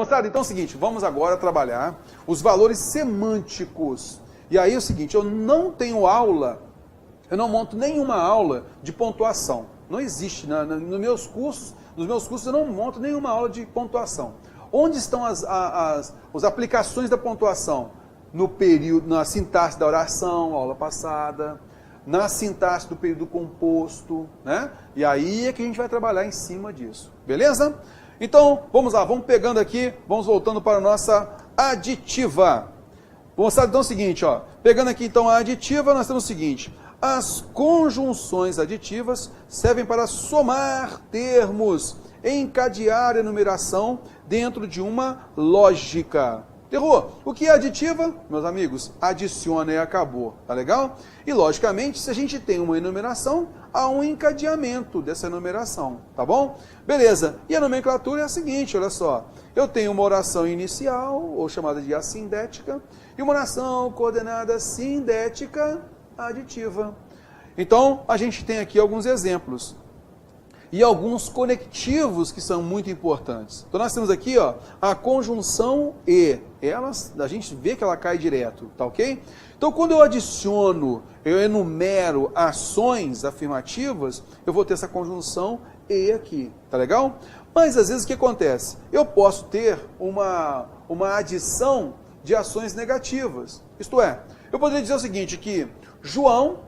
moçada, então é o seguinte, vamos agora trabalhar os valores semânticos. E aí é o seguinte, eu não tenho aula, eu não monto nenhuma aula de pontuação. Não existe, nos meus cursos eu não monto nenhuma aula de pontuação. Onde estão as aplicações da pontuação? No período, na sintaxe da oração, aula passada, na sintaxe do período composto, né? E aí é que a gente vai trabalhar em cima disso, beleza? Então, vamos lá, vamos pegando aqui, vamos voltando para a nossa aditiva. Vamos mostrar então o seguinte, ó, pegando aqui então a aditiva, nós temos o seguinte, as conjunções aditivas servem para somar termos, encadear a enumeração dentro de uma lógica. Errou. O que é aditiva? Meus amigos, adiciona e acabou, tá legal? E logicamente, se a gente tem uma enumeração, há um encadeamento dessa enumeração, tá bom? Beleza. E a nomenclatura é a seguinte, olha só. Eu tenho uma oração inicial, ou chamada de assindética, e uma oração coordenada sindética aditiva. Então, a gente tem aqui alguns exemplos. E alguns conectivos que são muito importantes. Então nós temos aqui, ó, a conjunção e. A gente vê que ela cai direto, tá ok? Então quando eu adiciono, eu enumero ações afirmativas, eu vou ter essa conjunção e aqui, tá legal? Mas às vezes o que acontece? Eu posso ter uma adição de ações negativas. Isto é, eu poderia dizer o seguinte, que João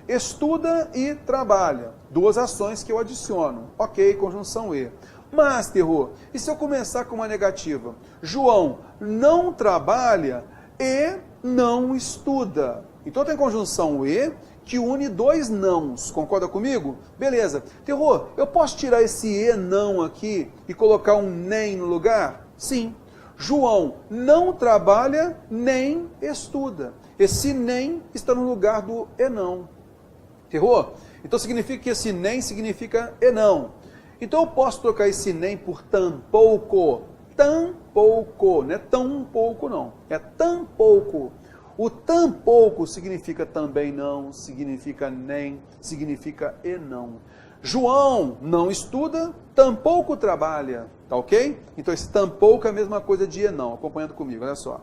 estuda e trabalha. Duas ações que eu adiciono. Ok, conjunção e. Mas, terror, e se eu começar com uma negativa? João não trabalha e não estuda. Então tem conjunção e que une dois nãos. Concorda comigo? Beleza. Terror, eu posso tirar esse e não aqui e colocar um nem no lugar? Sim. João não trabalha nem estuda. Esse nem está no lugar do e não. Errou? Então significa que esse nem significa e não. Então eu posso trocar esse nem por tampouco. Tampouco. Não é tão pouco não. É tampouco. O tampouco significa também não, significa nem, significa e não. João não estuda, tampouco trabalha. Tá ok? Então esse tampouco é a mesma coisa de e não. Acompanhando comigo, olha só.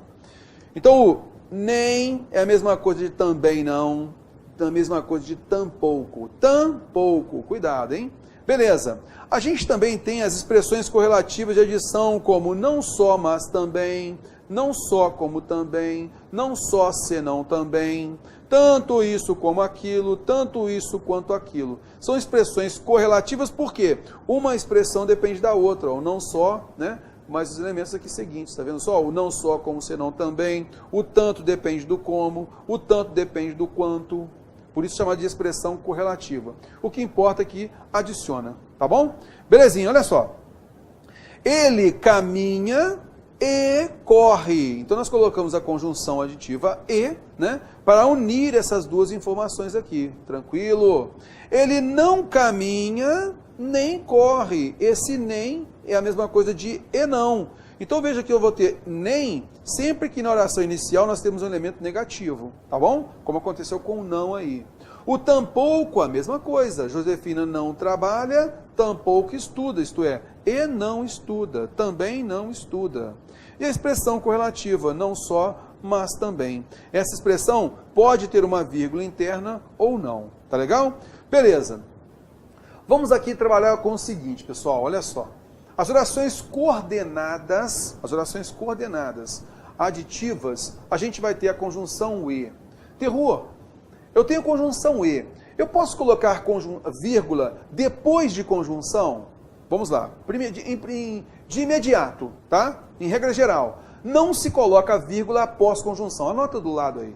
Então o nem é a mesma coisa de também não, a mesma coisa de tampouco. Tampouco, cuidado, hein? Beleza. A gente também tem as expressões correlativas de adição, como não só, mas também, não só como também, não só senão também, tanto isso como aquilo, tanto isso quanto aquilo. São expressões correlativas porque uma expressão depende da outra, ou não só, né? Mas os elementos aqui seguintes, está vendo só? O não só, como senão também, o tanto depende do como, o tanto depende do quanto. Por isso chamado de expressão correlativa. O que importa é que adiciona, tá bom? Belezinha, olha só. Ele caminha e corre. Então nós colocamos a conjunção aditiva e, né, para unir essas duas informações aqui. Tranquilo? Ele não caminha nem corre. Esse nem é a mesma coisa de e não. Então veja que eu vou ter nem, sempre que na oração inicial nós temos um elemento negativo, tá bom? Como aconteceu com o não aí. O tampouco, a mesma coisa. Josefina não trabalha, tampouco estuda, isto é, e não estuda, também não estuda. E a expressão correlativa, não só, mas também. Essa expressão pode ter uma vírgula interna ou não, tá legal? Beleza. Vamos aqui trabalhar com o seguinte, pessoal, olha só. As orações coordenadas aditivas, a gente vai ter a conjunção e. Terror, eu tenho conjunção e. Eu posso colocar vírgula depois de conjunção? Vamos lá. De imediato, tá? Em regra geral, não se coloca vírgula após conjunção. Anota do lado aí.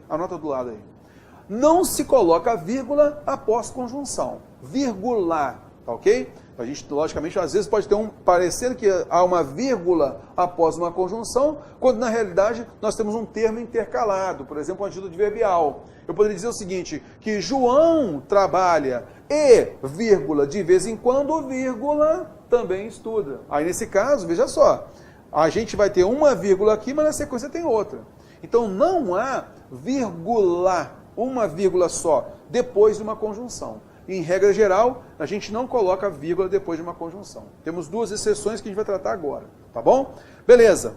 Não se coloca vírgula após conjunção. Virgular, tá ok? A gente, logicamente, às vezes pode ter parecer que há uma vírgula após uma conjunção, quando na realidade nós temos um termo intercalado, por exemplo, um adjetivo adverbial. Eu poderia dizer o seguinte, que João trabalha e, vírgula, de vez em quando, vírgula, também estuda. Aí nesse caso, veja só, a gente vai ter uma vírgula aqui, mas na sequência tem outra. Então não há vírgula, uma vírgula só, depois de uma conjunção. em regra geral, a gente não coloca vírgula depois de uma conjunção. Temos duas exceções que a gente vai tratar agora, tá bom? Beleza.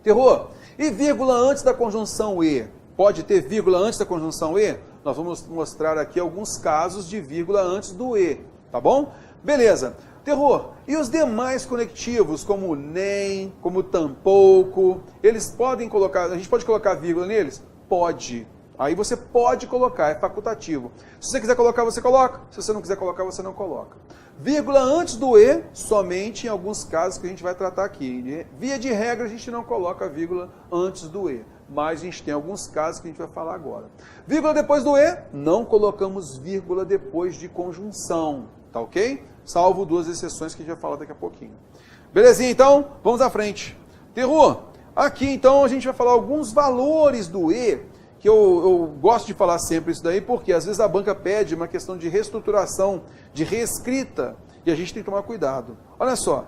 Terror. E vírgula antes da conjunção e? Pode ter vírgula antes da conjunção e? Nós vamos mostrar aqui alguns casos de vírgula antes do e, tá bom? Beleza. Terror. E os demais conectivos, como nem, como tampouco, eles podem colocar, a gente pode colocar vírgula neles? Pode. Aí você pode colocar, é facultativo. Se você quiser colocar, você coloca. Se você não quiser colocar, você não coloca. Vírgula antes do e, somente em alguns casos que a gente vai tratar aqui. Via de regra, a gente não coloca vírgula antes do e. Mas a gente tem alguns casos que a gente vai falar agora. Vírgula depois do e, não colocamos vírgula depois de conjunção. Tá ok? Salvo duas exceções que a gente vai falar daqui a pouquinho. Belezinha, então? Vamos à frente. Terror. Aqui, então, a gente vai falar alguns valores do e, que eu gosto de falar sempre isso daí, porque às vezes a banca pede uma questão de reestruturação, de reescrita, e a gente tem que tomar cuidado. Olha só,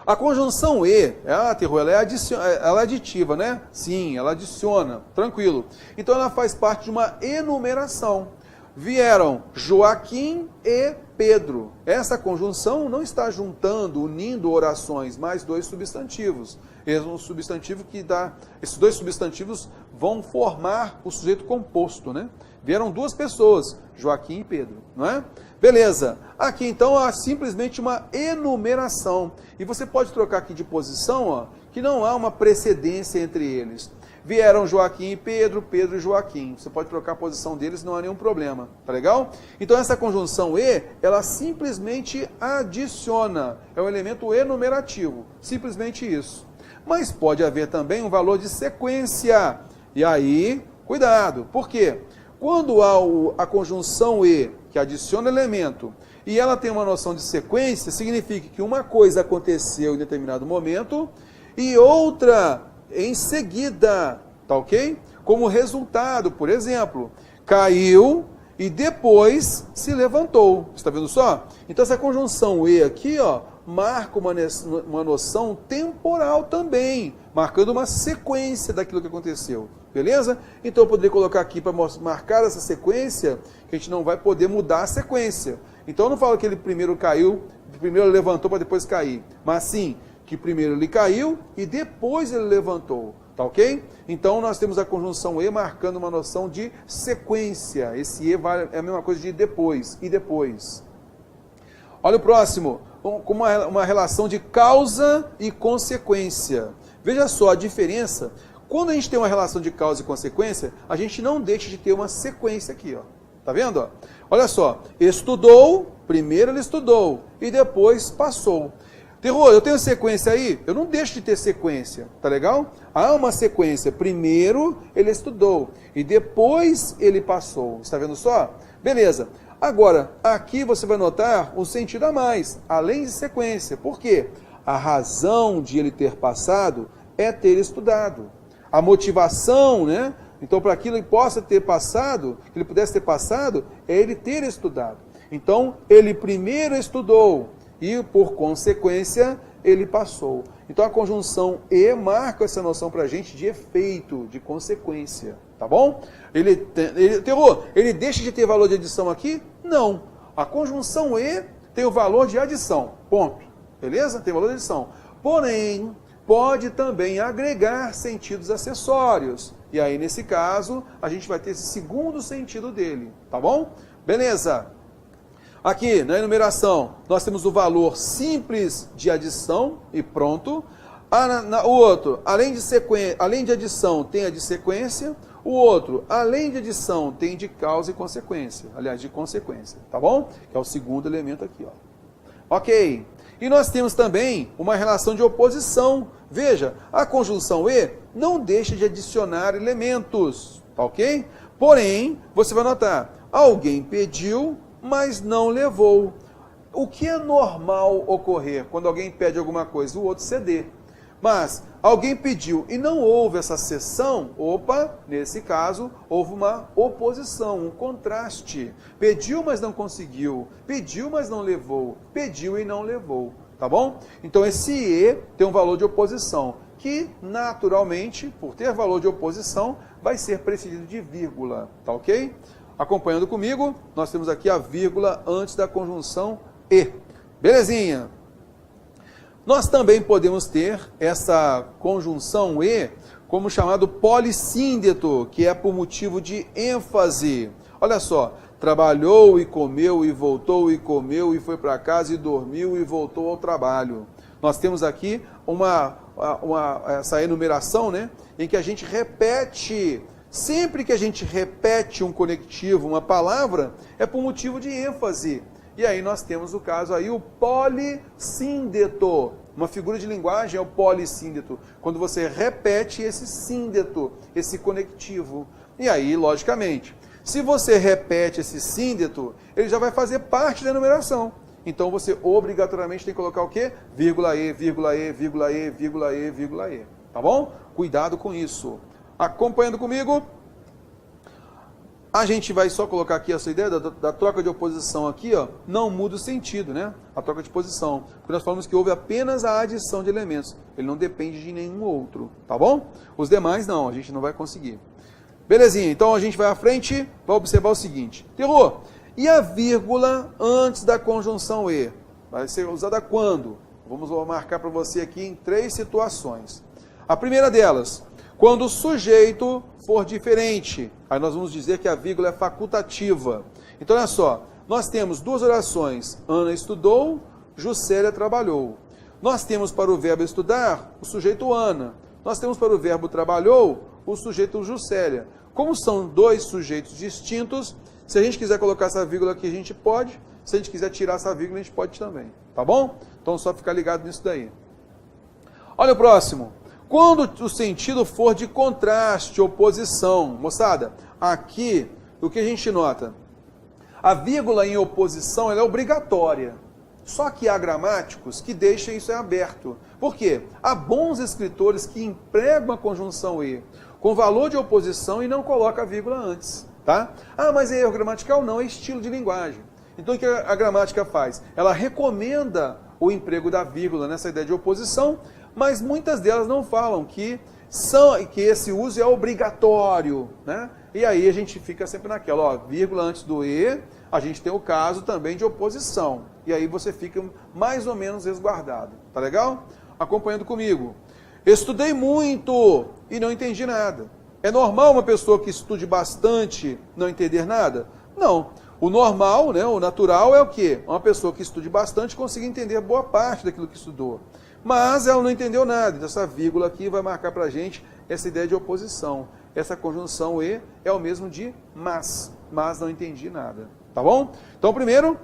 a conjunção e, Terror, ela é aditiva, né? Sim, ela adiciona, tranquilo. Então ela faz parte de uma enumeração. Vieram Joaquim e Pedro. Essa conjunção não está juntando, unindo orações, mais dois substantivos. Esse é um substantivo que dá. Esses dois substantivos vão formar o sujeito composto, né? Vieram duas pessoas, Joaquim e Pedro, não é? Beleza. Aqui então há simplesmente uma enumeração. E você pode trocar aqui de posição, ó, que não há uma precedência entre eles. Vieram Joaquim e Pedro, Pedro e Joaquim. Você pode trocar a posição deles, não há nenhum problema. Tá legal? Então essa conjunção e, ela simplesmente adiciona. É um elemento enumerativo. Simplesmente isso. Mas pode haver também um valor de sequência. E aí, cuidado. Por quê? Quando há a conjunção e, que adiciona elemento, e ela tem uma noção de sequência, significa que uma coisa aconteceu em determinado momento e outra em seguida, tá ok? Como resultado, por exemplo, caiu e depois se levantou. Está vendo só? Então essa conjunção e aqui, ó, marca uma noção temporal também, marcando uma sequência daquilo que aconteceu. Beleza? Então eu poderia colocar aqui para marcar essa sequência, que a gente não vai poder mudar a sequência. Então eu não falo que ele primeiro caiu, primeiro levantou para depois cair, mas sim, que primeiro ele caiu e depois ele levantou, tá ok? Então nós temos a conjunção e marcando uma noção de sequência. Esse e é a mesma coisa de depois, e depois. Olha o próximo, com uma relação de causa e consequência. Veja só a diferença. Quando a gente tem uma relação de causa e consequência, a gente não deixa de ter uma sequência aqui, ó. Tá vendo? Ó? Olha só, estudou, primeiro ele estudou e depois passou. Terror, eu tenho sequência aí? Eu não deixo de ter sequência, tá legal? Há uma sequência. Primeiro ele estudou e depois ele passou. Está vendo só? Beleza. Agora, aqui você vai notar um sentido a mais, além de sequência. Por quê? A razão de ele ter passado é ter estudado. A motivação, né? Então, para aquilo que possa ter passado, que ele pudesse ter passado, é ele ter estudado. Então, ele primeiro estudou e, por consequência, ele passou. Então, a conjunção e marca essa noção para a gente de efeito, de consequência. Tá bom? Ele deixa de ter valor de adição aqui? Não. A conjunção e tem o valor de adição. Ponto. Beleza? Tem valor de adição. Porém, pode também agregar sentidos acessórios. E aí, nesse caso, a gente vai ter esse segundo sentido dele. Tá bom? Beleza. Aqui, na enumeração, nós temos o valor simples de adição e pronto. O outro, além de adição, tem a de sequência. O outro, além de adição, tem de causa e consequência. Aliás, de consequência. Tá bom? Que é o segundo elemento aqui, ó. Ok. E nós temos também uma relação de oposição. Veja, a conjunção e não deixa de adicionar elementos. Tá ok? Porém, você vai notar, alguém pediu, mas não levou. O que é normal ocorrer quando alguém pede alguma coisa? O outro ceder. Mas alguém pediu e não houve essa cessão, opa, nesse caso, houve uma oposição, um contraste. Pediu, mas não conseguiu. Pediu, mas não levou. Pediu e não levou. Tá bom? Então esse e tem um valor de oposição, que naturalmente, por ter valor de oposição, vai ser precedido de vírgula. Tá ok? Acompanhando comigo, nós temos aqui a vírgula antes da conjunção e. Belezinha? Nós também podemos ter essa conjunção e como chamado polissíndeto, que é por motivo de ênfase. Olha só, trabalhou e comeu e voltou e comeu e foi para casa e dormiu e voltou ao trabalho. Nós temos aqui essa enumeração, né, em que a gente repete, sempre que a gente repete um conectivo, uma palavra, é por motivo de ênfase. E aí nós temos o caso aí, o polissíndeto. Uma figura de linguagem é o polissíndeto, quando você repete esse síndeto, esse conectivo. E aí, logicamente, se você repete esse síndeto, ele já vai fazer parte da enumeração. Então você obrigatoriamente tem que colocar o quê? Vírgula E, vírgula E, vírgula E, vírgula E, vírgula E. Tá bom? Cuidado com isso. Acompanhando comigo, a gente vai só colocar aqui essa ideia da troca de oposição aqui, ó, não muda o sentido, né? A troca de posição. Porque nós falamos que houve apenas a adição de elementos. Ele não depende de nenhum outro, tá bom? Os demais não, a gente não vai conseguir. Belezinha, então a gente vai à frente, vai observar o seguinte. Terror, e a vírgula antes da conjunção E? Vai ser usada quando? Vamos marcar para você aqui em 3 situações. A primeira delas, quando o sujeito for diferente. Aí nós vamos dizer que a vírgula é facultativa. Então, olha só, nós temos 2 orações. Ana estudou, Juscelia trabalhou. Nós temos para o verbo estudar, o sujeito Ana. Nós temos para o verbo trabalhou, o sujeito Juscelia. Como são 2 sujeitos distintos, se a gente quiser colocar essa vírgula aqui, a gente pode. Se a gente quiser tirar essa vírgula, a gente pode também. Tá bom? Então, só ficar ligado nisso daí. Olha o próximo. Quando o sentido for de contraste, oposição. Moçada, aqui, o que a gente nota? A vírgula em oposição, ela é obrigatória. Só que há gramáticos que deixam isso em aberto. Por quê? Há bons escritores que empregam a conjunção E com valor de oposição e não colocam a vírgula antes. Tá? Ah, mas é erro gramatical? Não, é estilo de linguagem. Então o que a gramática faz? Ela recomenda o emprego da vírgula nessa ideia de oposição, mas muitas delas não falam que esse uso é obrigatório, né? E aí a gente fica sempre naquela, ó, vírgula antes do E, a gente tem o caso também de oposição. E aí você fica mais ou menos resguardado. Tá legal? Acompanhando comigo. Estudei muito e não entendi nada. É normal uma pessoa que estude bastante não entender nada? Não. O normal, né, o natural é o quê? Uma pessoa que estude bastante consiga entender boa parte daquilo que estudou. Mas ela não entendeu nada. Então essa vírgula aqui vai marcar para a gente essa ideia de oposição. Essa conjunção E é o mesmo de mas não entendi nada. Tá bom? Então primeiro,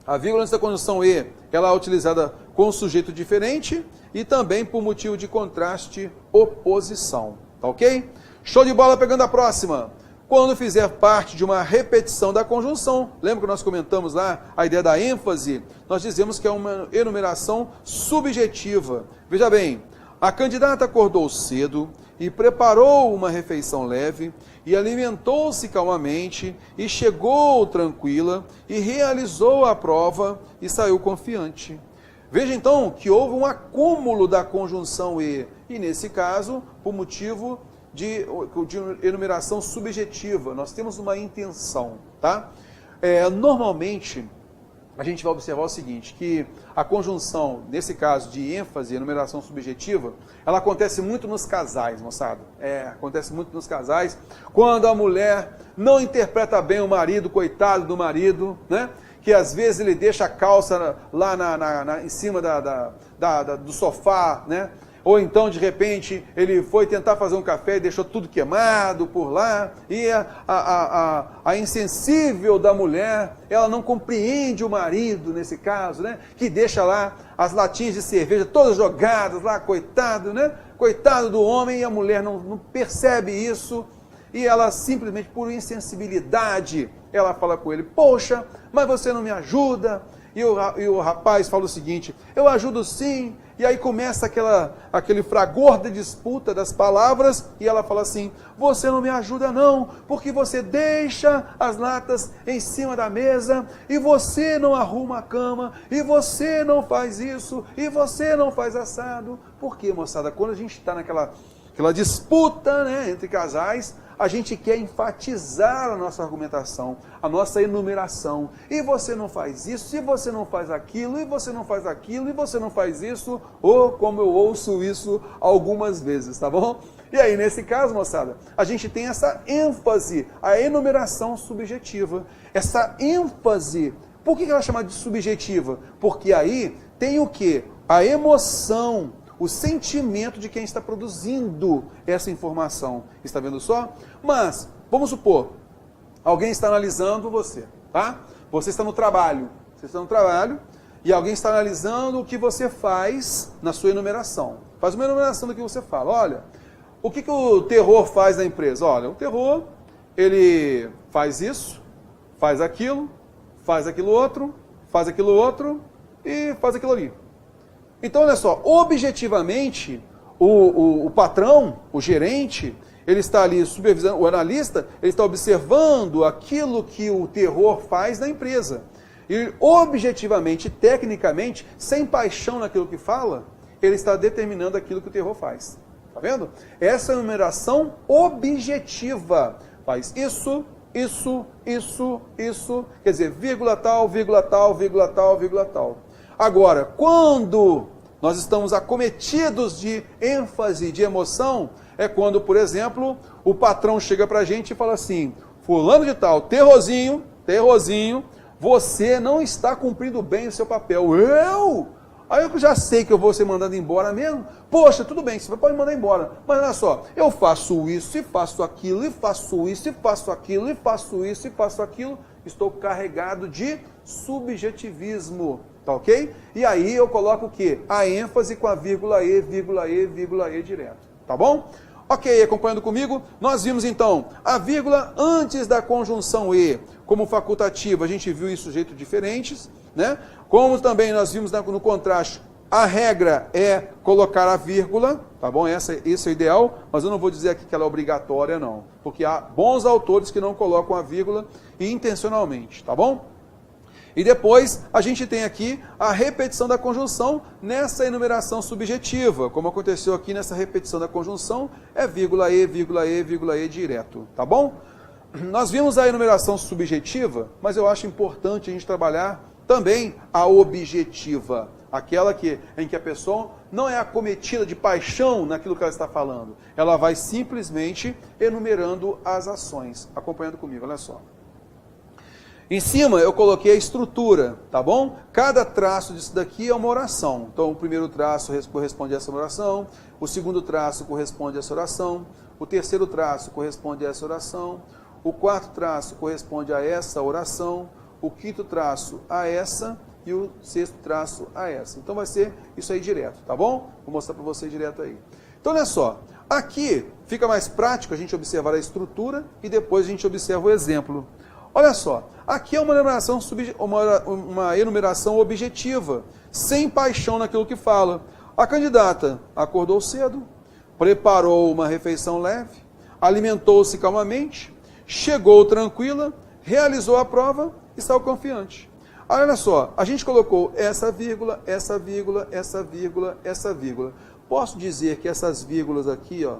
a vírgula antes da conjunção E, ela é utilizada com um sujeito diferente e também por motivo de contraste, oposição. Tá ok? Show de bola, pegando a próxima. Quando fizer parte de uma repetição da conjunção, lembra que nós comentamos lá a ideia da ênfase? Nós dizemos que é uma enumeração subjetiva. Veja bem, a candidata acordou cedo e preparou uma refeição leve e alimentou-se calmamente e chegou tranquila e realizou a prova e saiu confiante. Veja então que houve um acúmulo da conjunção E, e nesse caso, por motivo de enumeração subjetiva. Nós temos uma intenção, tá? Normalmente, a gente vai observar o seguinte, que a conjunção, nesse caso de ênfase, enumeração subjetiva, ela acontece muito nos casais, moçada. Acontece muito nos casais, quando a mulher não interpreta bem o marido, coitado do marido, né? Que às vezes ele deixa a calça lá em cima do sofá, né? Ou então, de repente, ele foi tentar fazer um café e deixou tudo queimado por lá. E a insensível da mulher, ela não compreende o marido, nesse caso, né? Que deixa lá as latinhas de cerveja todas jogadas lá, coitado, né? Coitado do homem, e a mulher não percebe isso. E ela simplesmente, por insensibilidade, ela fala com ele, poxa, mas você não me ajuda. E o rapaz fala o seguinte, eu ajudo sim. E aí começa aquele fragor de disputa das palavras, e ela fala assim, você não me ajuda não, porque você deixa as latas em cima da mesa, e você não arruma a cama, e você não faz isso, e você não faz assado. Por quê, moçada? Quando a gente está naquela disputa, né, entre casais, A gente quer enfatizar a nossa argumentação, a nossa enumeração. E você não faz isso, e você não faz aquilo, e você não faz aquilo, e você não faz isso, ou como eu ouço isso algumas vezes, tá bom? E aí, nesse caso, moçada, a gente tem essa ênfase, a enumeração subjetiva. Essa ênfase, por que ela é chamada de subjetiva? Porque aí tem o quê? A emoção, o sentimento de quem está produzindo essa informação. Está vendo só? Mas, vamos supor, alguém está analisando você, tá? Você está no trabalho, e alguém está analisando o que você faz na sua enumeração. Faz uma enumeração do que você fala. Olha, o que o terror faz na empresa? Olha, o terror, ele faz isso, faz aquilo outro e faz aquilo ali. Então, olha só, objetivamente, o patrão, o gerente, ele está ali supervisando, o analista, ele está observando aquilo que o terror faz na empresa. E objetivamente, tecnicamente, sem paixão naquilo que fala, ele está determinando aquilo que o terror faz. Tá vendo? Essa é uma enumeração objetiva. Faz isso, quer dizer, vírgula tal. Agora, quando nós estamos acometidos de ênfase, de emoção, é quando, por exemplo, o patrão chega pra gente e fala assim: fulano de tal, terrorzinho, você não está cumprindo bem o seu papel. Aí eu já sei que eu vou ser mandado embora mesmo. Poxa, tudo bem, você pode me mandar embora. Mas olha só, eu faço isso, e faço aquilo, e faço isso, e faço aquilo, e faço isso, e faço aquilo. Estou carregado de subjetivismo, tá ok? E aí eu coloco o quê? A ênfase com a vírgula E direto, tá bom? Ok, acompanhando comigo, nós vimos então a vírgula antes da conjunção E como facultativa, a gente viu em sujeitos diferentes, né? Como também nós vimos no contraste, a regra é colocar a vírgula, tá bom? Esse é o ideal, mas eu não vou dizer aqui que ela é obrigatória, não. Porque há bons autores que não colocam a vírgula intencionalmente, tá bom? E depois a gente tem aqui a repetição da conjunção nessa enumeração subjetiva. Como aconteceu aqui nessa repetição da conjunção, é vírgula E direto, tá bom? Nós vimos a enumeração subjetiva, mas eu acho importante a gente trabalhar também a objetiva, aquela em que a pessoa não é acometida de paixão naquilo que ela está falando. Ela vai simplesmente enumerando as ações. Acompanhando comigo, olha só. Em cima eu coloquei a estrutura, tá bom? Cada traço disso daqui é uma oração. Então o primeiro traço corresponde a essa oração, o segundo traço corresponde a essa oração, o terceiro traço corresponde a essa oração, o quarto traço corresponde a essa oração, o quinto traço a essa e o sexto traço a essa. Então vai ser isso aí direto, tá bom? Vou mostrar para vocês direto aí. Então olha só, aqui fica mais prático a gente observar a estrutura e depois a gente observa o exemplo. Olha só, aqui é uma enumeração objetiva, sem paixão naquilo que fala. A candidata acordou cedo, preparou uma refeição leve, alimentou-se calmamente, chegou tranquila, realizou a prova e saiu confiante. Aí, olha só, a gente colocou essa vírgula. Posso dizer que essas vírgulas aqui, ó,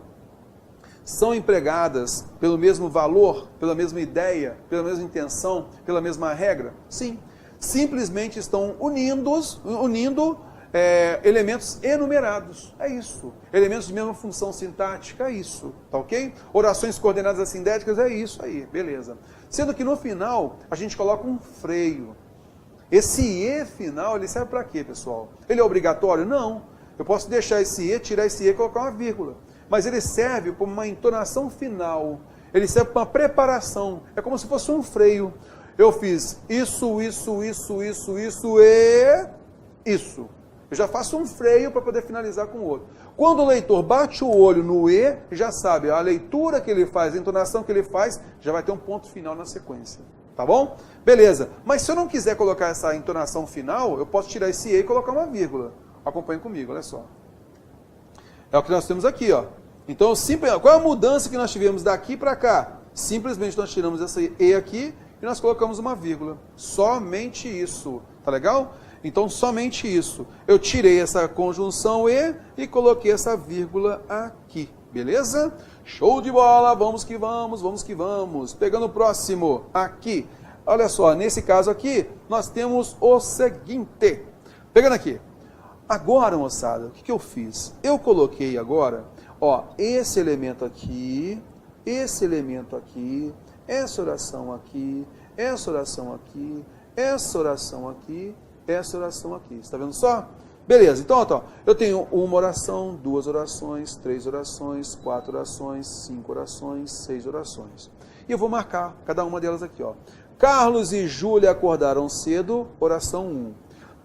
são empregadas pelo mesmo valor, pela mesma ideia, pela mesma intenção, pela mesma regra? Sim. Simplesmente estão unindo elementos enumerados. É isso. Elementos de mesma função sintática, é isso. Tá ok? Orações coordenadas assindéticas, é isso aí. Beleza. Sendo que no final, a gente coloca um freio. Esse E final, ele serve para quê, pessoal? Ele é obrigatório? Não. Eu posso deixar esse E, tirar esse E e colocar uma vírgula. Mas ele serve como uma entonação final. Ele serve para uma preparação. É como se fosse um freio. Eu fiz isso e isso. Eu já faço um freio para poder finalizar com o outro. Quando o leitor bate o olho no E, já sabe, a leitura que ele faz, a entonação que ele faz, já vai ter um ponto final na sequência. Tá bom? Beleza. Mas se eu não quiser colocar essa entonação final, eu posso tirar esse E e colocar uma vírgula. Acompanhe comigo, olha só. É o que nós temos aqui, ó. Então, qual é a mudança que nós tivemos daqui para cá? Simplesmente nós tiramos essa E aqui e nós colocamos uma vírgula. Somente isso. Tá legal? Então, somente isso. Eu tirei essa conjunção E e coloquei essa vírgula aqui. Beleza? Show de bola, vamos que vamos, vamos que vamos. Pegando o próximo aqui. Olha só, nesse caso aqui, nós temos o seguinte. Pegando aqui. Agora, moçada, o que eu fiz? Eu coloquei agora, ó, esse elemento aqui, essa oração aqui, essa oração aqui, essa oração aqui, essa oração aqui. Está vendo só? Beleza, então, ó, eu tenho uma oração, 2 orações, 3 orações, 4 orações, 5 orações, 6 orações. E eu vou marcar cada uma delas aqui, ó. Carlos e Júlia acordaram cedo, oração 1.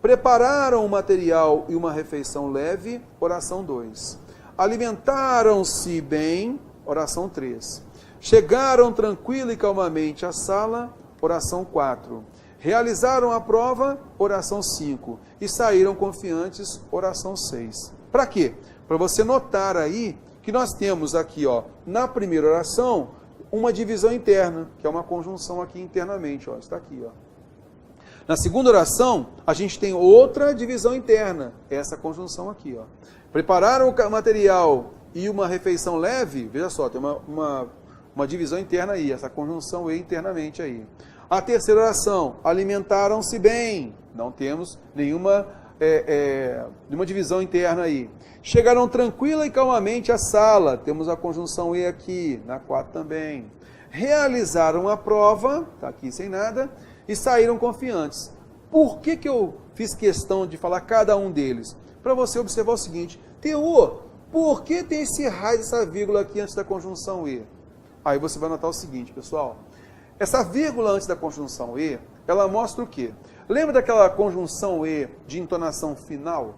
Prepararam o material e uma refeição leve, oração 2. Alimentaram-se bem, oração 3. Chegaram tranquila e calmamente à sala, oração 4. Realizaram a prova, oração 5. E saíram confiantes, oração 6. Para quê? Para você notar aí que nós temos aqui, ó, na primeira oração, uma divisão interna, que é uma conjunção aqui internamente, ó, está aqui, ó. Na segunda oração, a gente tem outra divisão interna, essa conjunção aqui, ó. Prepararam o material e uma refeição leve, veja só, tem uma divisão interna aí, essa conjunção E internamente aí. A terceira oração, alimentaram-se bem, não temos nenhuma divisão interna aí. Chegaram tranquila e calmamente à sala, temos a conjunção E aqui, na 4 também. Realizaram a prova, está aqui sem nada, e saíram confiantes. Por que eu fiz questão de falar cada um deles? Para você observar o seguinte, Teô, por que tem esse raio, essa vírgula aqui antes da conjunção E? Aí você vai notar o seguinte, pessoal, essa vírgula antes da conjunção E, ela mostra o quê? Lembra daquela conjunção E de entonação final?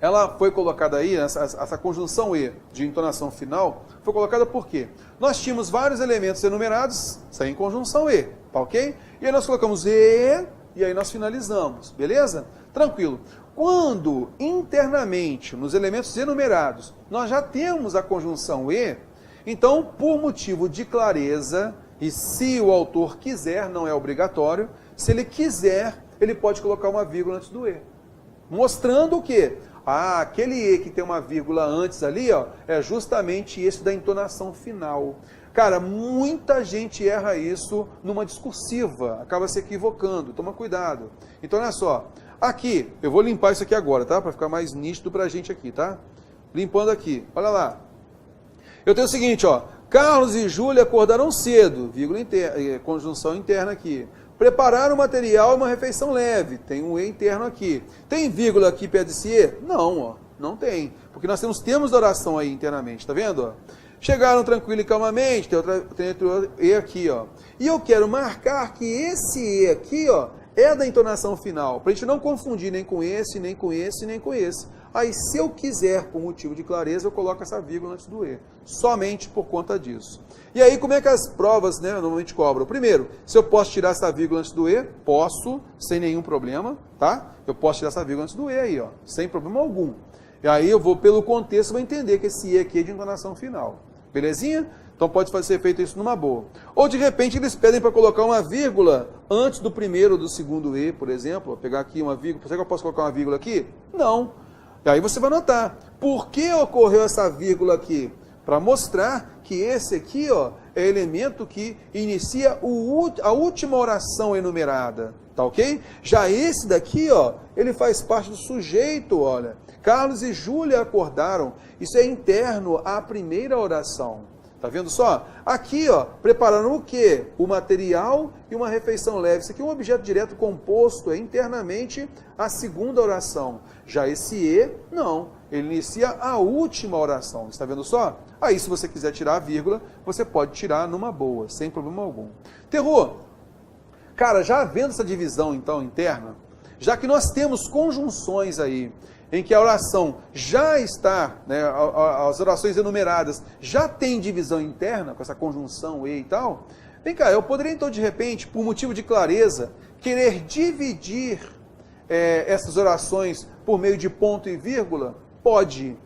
Ela foi colocada aí, essa conjunção E de entonação final, foi colocada por quê? Nós tínhamos vários elementos enumerados sem conjunção E, tá ok? E aí nós colocamos E, e aí nós finalizamos, beleza? Tranquilo. Quando internamente, nos elementos enumerados, nós já temos a conjunção E, então, por motivo de clareza, e se o autor quiser, não é obrigatório, se ele quiser, ele pode colocar uma vírgula antes do E. Mostrando o quê? Ah, aquele E que tem uma vírgula antes ali, ó, é justamente esse da entonação final. Cara, muita gente erra isso numa discursiva, acaba se equivocando, toma cuidado. Então, olha só, aqui, eu vou limpar isso aqui agora, tá? Para ficar mais nítido pra gente aqui, tá? Limpando aqui, olha lá. Eu tenho o seguinte, ó, Carlos e Júlia acordaram cedo, vírgula interna, conjunção interna aqui. Prepararam o material e uma refeição leve, tem um E interno aqui. Tem vírgula aqui perto desse E? Não, ó, não tem, porque nós temos termos da oração aí internamente, tá vendo? Ó? Chegaram tranquilo e calmamente, tem outro E aqui, ó. E eu quero marcar que esse E aqui, ó, é da entonação final, para a gente não confundir nem com esse, nem com esse, nem com esse. Aí, se eu quiser, por motivo de clareza, eu coloco essa vírgula antes do E. Somente por conta disso. E aí, como é que as provas, né, normalmente cobram? Primeiro, se eu posso tirar essa vírgula antes do E, posso, sem nenhum problema, tá? Eu posso tirar essa vírgula antes do E aí, ó, sem problema algum. E aí, eu vou, pelo contexto, vou entender que esse E aqui é de entonação final. Belezinha? Então, pode ser feito isso numa boa. Ou, de repente, eles pedem para colocar uma vírgula antes do primeiro ou do segundo E, por exemplo. Vou pegar aqui uma vírgula. Será que eu posso colocar uma vírgula aqui? Não. E aí você vai notar, por que ocorreu essa vírgula aqui? Para mostrar que esse aqui, ó, é elemento que inicia a última oração enumerada, tá ok? Já esse daqui, ó, ele faz parte do sujeito, olha. Carlos e Júlia acordaram, isso é interno à primeira oração. Tá vendo só? Aqui, ó, prepararam o quê? O material e uma refeição leve. Isso aqui é um objeto direto composto, é internamente a segunda oração. Já esse E, não. Ele inicia a última oração. Está vendo só? Aí, se você quiser tirar a vírgula, você pode tirar numa boa, sem problema algum. Terror. Cara, já vendo essa divisão, então, interna, já que nós temos conjunções aí, em que a oração já está, né, as orações enumeradas já tem divisão interna, com essa conjunção E e tal, vem cá, eu poderia então de repente, por motivo de clareza, querer dividir essas orações por meio de ponto e vírgula? Pode.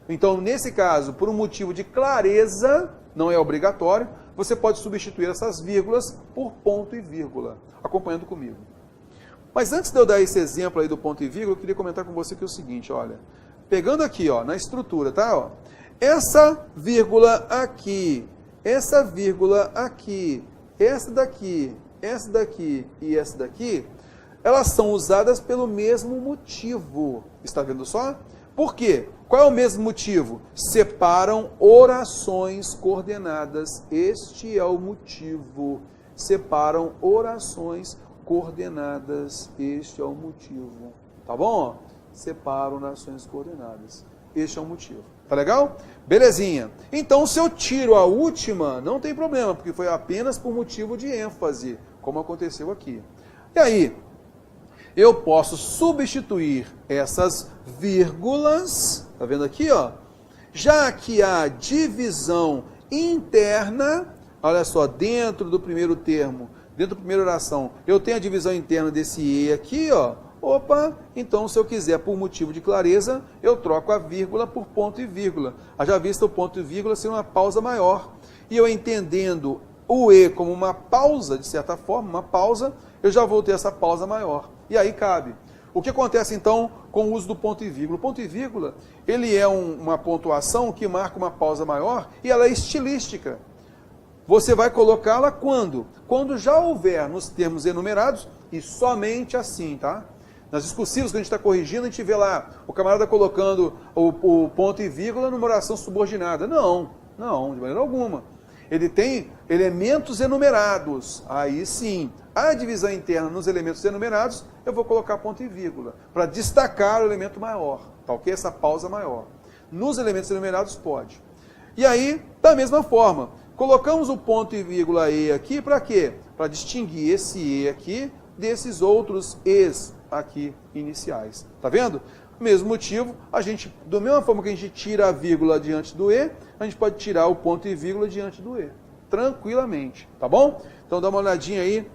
Então, nesse caso, por um motivo de clareza, não é obrigatório, você pode substituir essas vírgulas por ponto e vírgula, acompanhando comigo. Mas antes de eu dar esse exemplo aí do ponto e vírgula, eu queria comentar com você que é o seguinte, olha, pegando aqui, ó, na estrutura, tá? Ó, essa vírgula aqui, essa vírgula aqui, essa daqui e essa daqui, elas são usadas pelo mesmo motivo. Está vendo só? Por quê? Qual é o mesmo motivo? Separam orações coordenadas. Este é o motivo. Separam orações coordenadas. Este é o motivo. Tá bom? Separam orações coordenadas. Este é o motivo. Tá legal? Belezinha. Então, se eu tiro a última, não tem problema, porque foi apenas por motivo de ênfase, como aconteceu aqui. E aí, eu posso substituir essas vírgulas, tá vendo aqui, ó? Já que a divisão interna, olha só, dentro do primeiro termo, dentro da primeira oração, eu tenho a divisão interna desse E aqui, ó. Opa, então se eu quiser, por motivo de clareza, eu troco a vírgula por ponto e vírgula. Haja vista o ponto e vírgula ser uma pausa maior. E eu entendendo o E como uma pausa, de certa forma, uma pausa, eu já vou ter essa pausa maior. E aí cabe. O que acontece então com o uso do ponto e vírgula? O ponto e vírgula, ele é uma pontuação que marca uma pausa maior e ela é estilística. Você vai colocá-la quando? Quando já houver nos termos enumerados e somente assim, tá? Nas discursivas que a gente está corrigindo, a gente vê lá o camarada colocando o ponto e vírgula numa oração subordinada. Não, de maneira alguma. Ele tem elementos enumerados. Aí sim, a divisão interna nos elementos enumerados, eu vou colocar ponto e vírgula, para destacar o elemento maior, tá ok? Essa pausa maior. Nos elementos enumerados pode. E aí, da mesma forma, colocamos o ponto e vírgula E aqui para quê? Para distinguir esse E aqui desses outros Es aqui iniciais. Tá vendo? Mesmo motivo, a gente, da mesma forma que a gente tira a vírgula diante do E, a gente pode tirar o ponto e vírgula diante do E. Tranquilamente, tá bom? Então dá uma olhadinha aí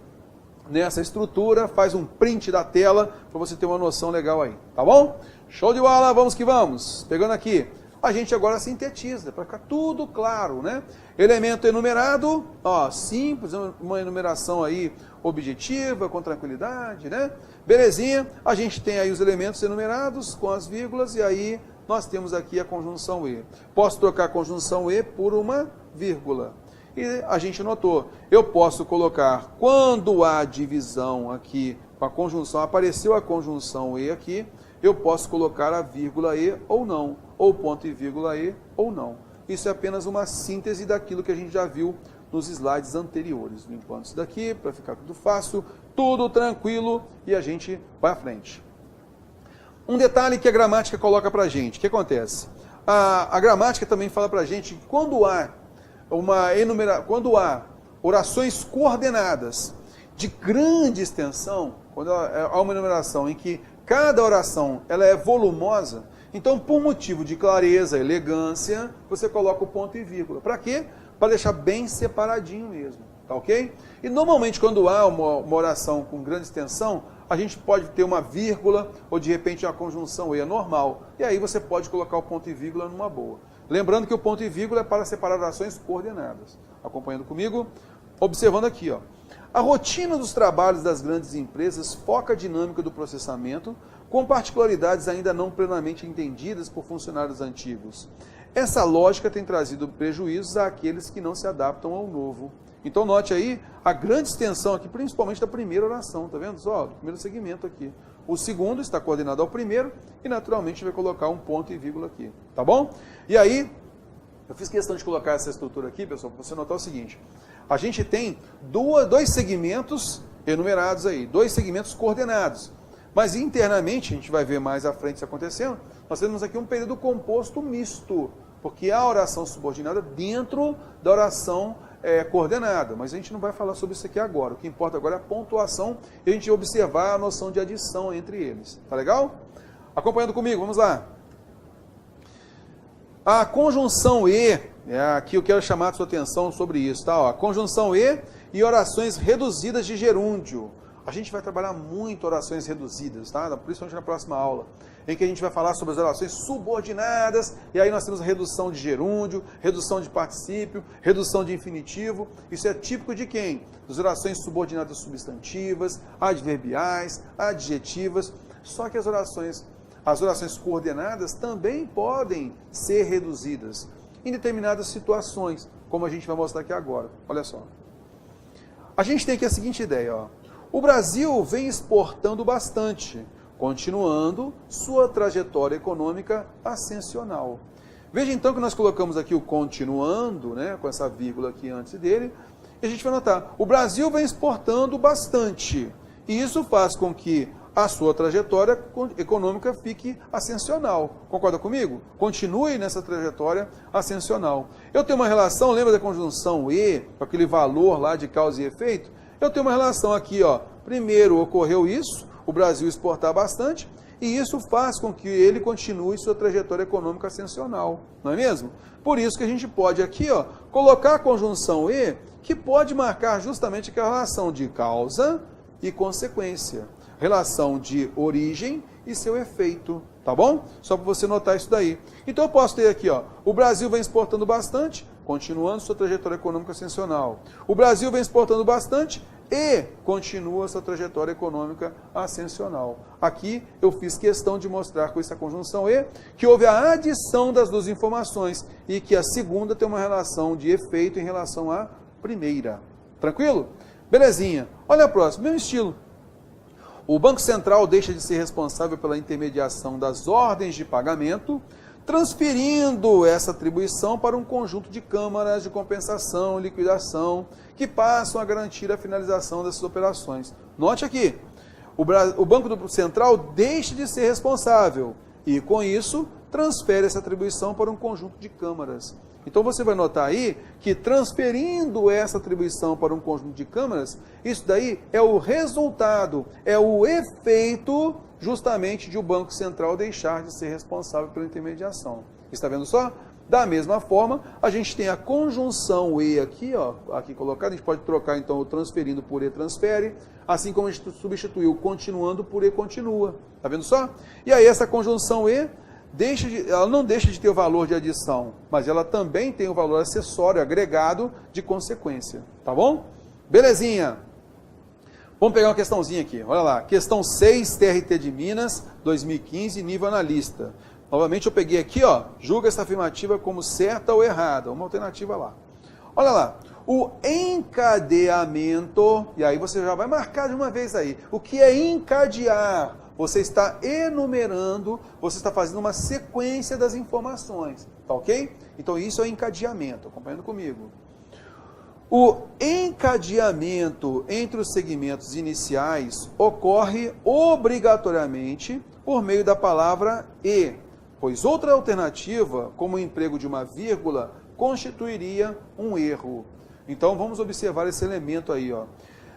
nessa estrutura, faz um print da tela para você ter uma noção legal aí, tá bom? Show de bola, vamos que vamos. Pegando aqui, a gente agora sintetiza, para ficar tudo claro, né? Elemento enumerado, ó, simples, uma enumeração aí objetiva, com tranquilidade, né? Belezinha, a gente tem aí os elementos enumerados com as vírgulas e aí nós temos aqui a conjunção E. Posso trocar a conjunção E por uma vírgula. E a gente notou, eu posso colocar, quando há divisão aqui com a conjunção, apareceu a conjunção E aqui, eu posso colocar a vírgula E ou não, ou ponto e vírgula E ou não. Isso é apenas uma síntese daquilo que a gente já viu nos slides anteriores. Limpando isso daqui, para ficar tudo fácil, tudo tranquilo, e a gente vai à frente. Um detalhe que a gramática coloca para a gente, o que acontece? A gramática também fala para a gente que quando há orações coordenadas de grande extensão, quando há uma enumeração em que cada oração ela é volumosa, então por motivo de clareza, elegância, você coloca o ponto e vírgula. Para quê? Para deixar bem separadinho mesmo, tá ok? E normalmente quando há uma oração com grande extensão, a gente pode ter uma vírgula ou de repente uma conjunção E normal. E aí você pode colocar o ponto e vírgula numa boa. Lembrando que o ponto e vírgula é para separar orações coordenadas. Acompanhando comigo? Observando aqui, ó. A rotina dos trabalhos das grandes empresas foca a dinâmica do processamento, com particularidades ainda não plenamente entendidas por funcionários antigos. Essa lógica tem trazido prejuízos àqueles que não se adaptam ao novo. Então note aí a grande extensão aqui, principalmente da primeira oração, tá vendo só? Do primeiro segmento aqui. O segundo está coordenado ao primeiro e naturalmente vai colocar um ponto e vírgula aqui, tá bom? E aí, eu fiz questão de colocar essa estrutura aqui, pessoal, para você notar o seguinte. A gente tem dois segmentos enumerados aí, dois segmentos coordenados. Mas internamente, a gente vai ver mais à frente isso acontecendo, nós temos aqui um período composto misto, porque há oração subordinada dentro da oração coordenada, mas a gente não vai falar sobre isso aqui agora. O que importa agora é a pontuação e a gente observar a noção de adição entre eles. Tá legal? Acompanhando comigo, vamos lá. A conjunção E, aqui eu quero chamar a sua atenção sobre isso, tá? Ó, a conjunção e orações reduzidas de gerúndio. A gente vai trabalhar muito orações reduzidas, tá? Principalmente na próxima aula, em que a gente vai falar sobre as orações subordinadas, e aí nós temos a redução de gerúndio, redução de particípio, redução de infinitivo. Isso é típico de quem? Das orações subordinadas substantivas, adverbiais, adjetivas. Só que as orações coordenadas também podem ser reduzidas. em determinadas situações, como a gente vai mostrar aqui agora. Olha só. A gente tem aqui a seguinte ideia, ó. O Brasil vem exportando bastante, continuando sua trajetória econômica ascensional. Veja então que nós colocamos aqui o continuando, né, com essa vírgula aqui antes dele, e a gente vai notar, o Brasil vem exportando bastante, e isso faz com que a sua trajetória econômica fique ascensional. Concorda comigo? Continue nessa trajetória ascensional. Eu tenho uma relação, lembra da conjunção e, com aquele valor lá de causa e efeito? Eu tenho uma relação aqui, ó. Primeiro ocorreu isso, o Brasil exportar bastante, e isso faz com que ele continue sua trajetória econômica ascensional, não é mesmo? Por isso que a gente pode aqui, ó, colocar a conjunção e, que pode marcar justamente aquela relação de causa e consequência, relação de origem e seu efeito, tá bom? Só para você notar isso daí. Então eu posso ter aqui, ó, o Brasil vem exportando bastante, continuando sua trajetória econômica ascensional. O Brasil vem exportando bastante e continua sua trajetória econômica ascensional. Aqui eu fiz questão de mostrar com essa conjunção e que houve a adição das duas informações e que a segunda tem uma relação de efeito em relação à primeira. Tranquilo? Belezinha. Olha a próxima, mesmo estilo. O Banco Central deixa de ser responsável pela intermediação das ordens de pagamento, transferindo essa atribuição para um conjunto de câmaras de compensação e liquidação que passam a garantir a finalização dessas operações. Note aqui, o Banco Central deixa de ser responsável e, com isso, transfere essa atribuição para um conjunto de câmaras. Então você vai notar aí que transferindo essa atribuição para um conjunto de câmaras, isso daí é o resultado, é o efeito justamente de o Banco Central deixar de ser responsável pela intermediação. Está vendo só? Da mesma forma, a gente tem a conjunção e aqui, ó, aqui colocada, a gente pode trocar então o transferindo por e transfere, assim como a gente substituiu o continuando por e continua. Está vendo só? E aí essa conjunção e ela não deixa de ter o valor de adição, mas ela também tem o valor acessório, agregado de consequência. Tá bom? Belezinha. Vamos pegar uma questãozinha aqui. Olha lá. Questão 6, TRT de Minas, 2015, nível analista. Novamente eu peguei aqui, ó, julga essa afirmativa como certa ou errada. Uma alternativa lá. Olha lá. O encadeamento, e aí você já vai marcar de uma vez aí. O que é encadear? Você está enumerando, você está fazendo uma sequência das informações, tá ok? Então isso é encadeamento, acompanhando comigo. O encadeamento entre os segmentos iniciais ocorre obrigatoriamente por meio da palavra e, pois outra alternativa, como o emprego de uma vírgula, constituiria um erro. Então vamos observar esse elemento aí, ó.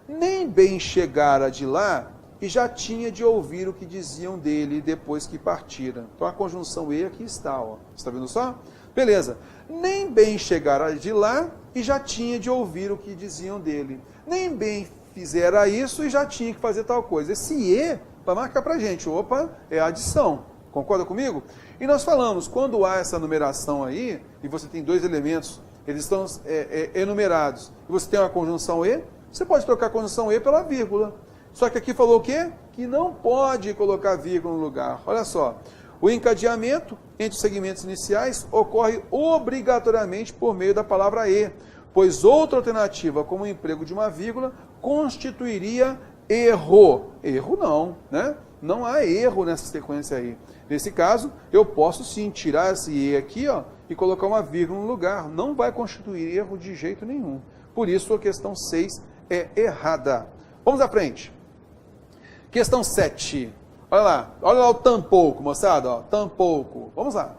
Nem bem chegara de lá e já tinha de ouvir o que diziam dele depois que partira. Então a conjunção e aqui está, ó. Está vendo só? Beleza. Nem bem chegara de lá e já tinha de ouvir o que diziam dele. Nem bem fizera isso e já tinha que fazer tal coisa. Esse e vai marcar pra gente. Opa, é a adição. Concorda comigo? E nós falamos, quando há essa numeração aí, e você tem dois elementos, eles estão enumerados, e você tem uma conjunção e, você pode trocar a conjunção e pela vírgula. Só que aqui falou o quê? Que não pode colocar vírgula no lugar. Olha só. O encadeamento entre os segmentos iniciais ocorre obrigatoriamente por meio da palavra e, pois outra alternativa, como o emprego de uma vírgula, constituiria erro. Erro não, né? Não há erro nessa sequência aí. Nesse caso, eu posso sim tirar esse e aqui, ó, e colocar uma vírgula no lugar. Não vai constituir erro de jeito nenhum. Por isso, a questão 6 é errada. Vamos à frente. Questão 7. Olha lá o tampouco, moçada, ó, tampouco. Vamos lá.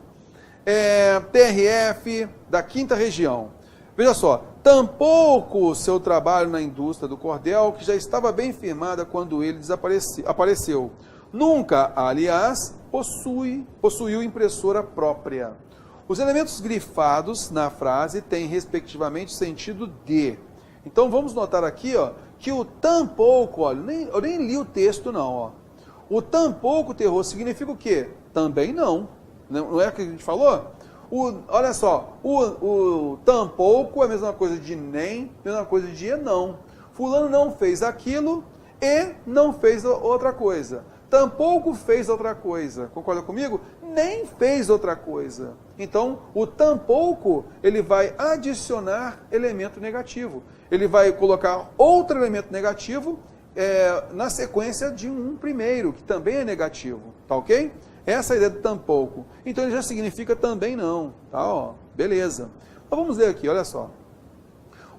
TRF da 5ª região. Veja só, tampouco seu trabalho na indústria do cordel, que já estava bem firmada quando ele apareceu. Nunca, aliás, possuiu impressora própria. Os elementos grifados na frase têm, respectivamente, sentido de. Então, vamos notar aqui, ó, que o tampouco, olha, eu nem li o texto não, ó. O tampouco terror significa o quê? Também não. Não é o que a gente falou? Olha só, o tampouco é a mesma coisa de nem, a mesma coisa de não. Fulano não fez aquilo e não fez outra coisa. tampouco fez outra coisa. Concorda comigo? Nem fez outra coisa. Então, o tampouco, ele vai adicionar elemento negativo. Ele vai colocar outro elemento negativo na sequência de um primeiro, que também é negativo. Tá ok? Essa é a ideia do tampouco. Então, ele já significa também não. Tá, ó. Beleza. Mas vamos ler aqui, olha só.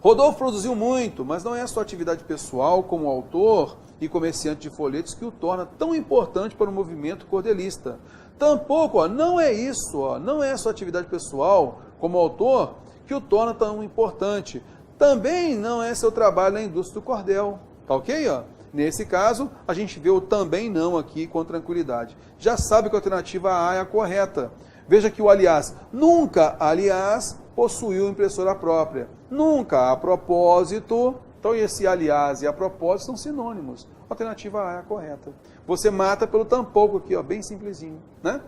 Rodolfo produziu muito, mas não é a sua atividade pessoal como autor e comerciante de folhetos que o torna tão importante para o movimento cordelista. Tampouco, ó, não é isso, ó, não é a sua atividade pessoal como autor que o torna tão importante. Também não é seu trabalho na indústria do cordel. Tá ok? Ó? Nesse caso, a gente vê o também não aqui com tranquilidade. Já sabe que a alternativa A é a correta. Veja que o aliás, nunca, aliás, possuiu impressora própria. Nunca, a propósito. Então, esse aliás e a propósito são sinônimos. A alternativa A é a correta. Você mata pelo tampouco aqui, ó, bem simplesinho, né?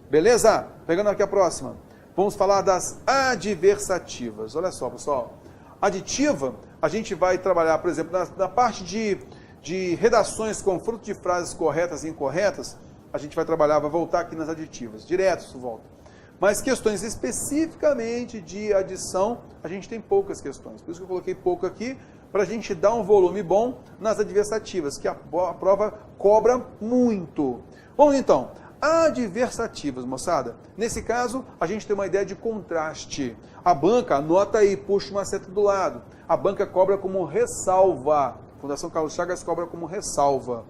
Beleza? Pegando aqui a próxima. Vamos falar das adversativas. Olha só, pessoal. Aditiva, a gente vai trabalhar, por exemplo, na parte de redações com fruto de frases corretas e incorretas. A gente vai trabalhar, vai voltar aqui nas aditivas. Direto isso volta. Mas questões especificamente de adição, a gente tem poucas questões. Por isso que eu coloquei pouco aqui, para a gente dar um volume bom nas adversativas, que a prova cobra muito. Vamos então, adversativas, moçada. Nesse caso, a gente tem uma ideia de contraste. A banca, anota aí, puxa uma seta do lado. A banca cobra como ressalva. A Fundação Carlos Chagas cobra como ressalva.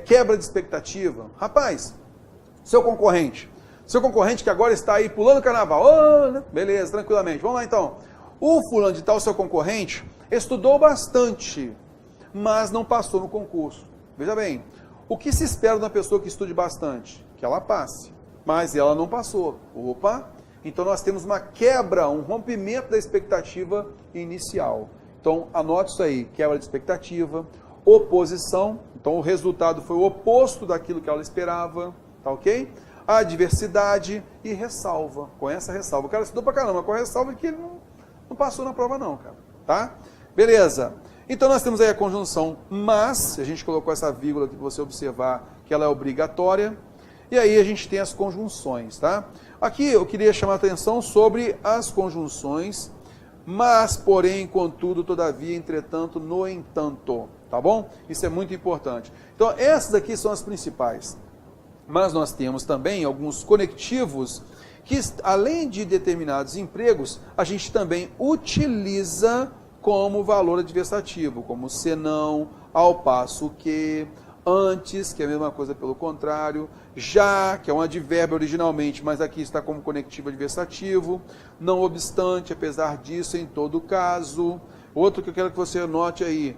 Quebra de expectativa. Rapaz, seu concorrente que agora está aí pulando o carnaval. Oh, beleza, tranquilamente. Vamos lá então. O fulano de tal, seu concorrente, estudou bastante, mas não passou no concurso. Veja bem, o que se espera de uma pessoa que estude bastante? Que ela passe. Mas ela não passou. Opa! Então nós temos uma quebra, um rompimento da expectativa inicial. Então anote isso aí, quebra de expectativa, oposição. Então o resultado foi o oposto daquilo que ela esperava. Tá ok? A adversidade e ressalva. Com essa ressalva. O cara estudou pra caramba, com a ressalva que ele não passou na prova não, cara. Tá? Beleza. Então nós temos aí a conjunção mas, se a gente colocou essa vírgula aqui para você observar que ela é obrigatória. E aí a gente tem as conjunções, tá? Aqui eu queria chamar a atenção sobre as conjunções, mas, porém, contudo, todavia, entretanto, no entanto. Tá bom? Isso é muito importante. Então essas aqui são as principais. Mas nós temos também alguns conectivos que, além de determinados empregos, a gente também utiliza como valor adversativo, como senão, ao passo que, antes, que é a mesma coisa pelo contrário, já, que é um advérbio originalmente, mas aqui está como conectivo adversativo, não obstante, apesar disso, em todo caso. Outro que eu quero que você anote aí,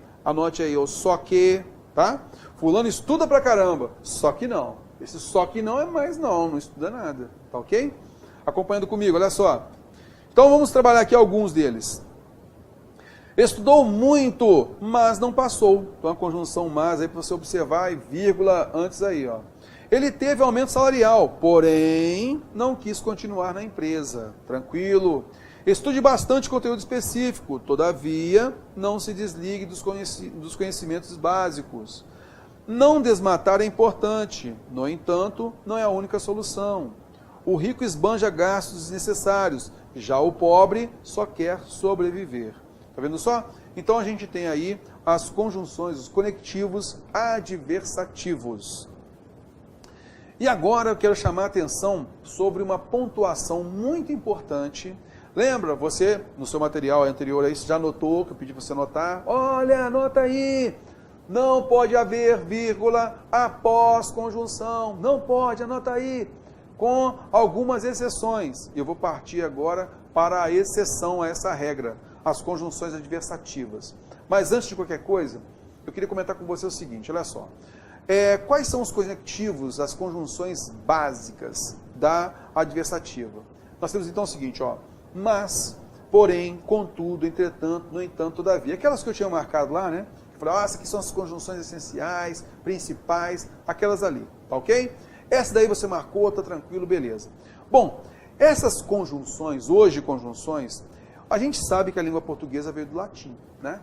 o só que, tá? Fulano estuda pra caramba, só que não. Esse só que não é mais não estuda nada, tá ok? Acompanhando comigo, olha só. Então vamos trabalhar aqui alguns deles. Estudou muito, mas não passou. Então a conjunção mas aí para você observar e vírgula antes aí, ó. Ele teve aumento salarial, porém não quis continuar na empresa. Tranquilo. Estude bastante conteúdo específico, todavia não se desligue dos conhecimentos básicos. Não desmatar é importante, no entanto, não é a única solução. O rico esbanja gastos desnecessários, já o pobre só quer sobreviver. Tá vendo só? Então a gente tem aí as conjunções, os conectivos adversativos. E agora eu quero chamar a atenção sobre uma pontuação muito importante. Lembra, você no seu material anterior aí já anotou, que eu pedi para você anotar? Olha, anota aí! Não pode haver vírgula após conjunção. Não pode, anota aí. Com algumas exceções. Eu vou partir agora para a exceção a essa regra. As conjunções adversativas. Mas antes de qualquer coisa, eu queria comentar com você o seguinte, olha só. Quais são os conectivos, as conjunções básicas da adversativa? Nós temos então o seguinte, ó. Mas, porém, contudo, entretanto, no entanto, todavia. Aquelas que eu tinha marcado lá, né? Falei, essas aqui são as conjunções essenciais, principais, aquelas ali, tá ok? Essa daí você marcou, tá tranquilo, beleza. Bom, essas conjunções, hoje conjunções, a gente sabe que a língua portuguesa veio do latim, né?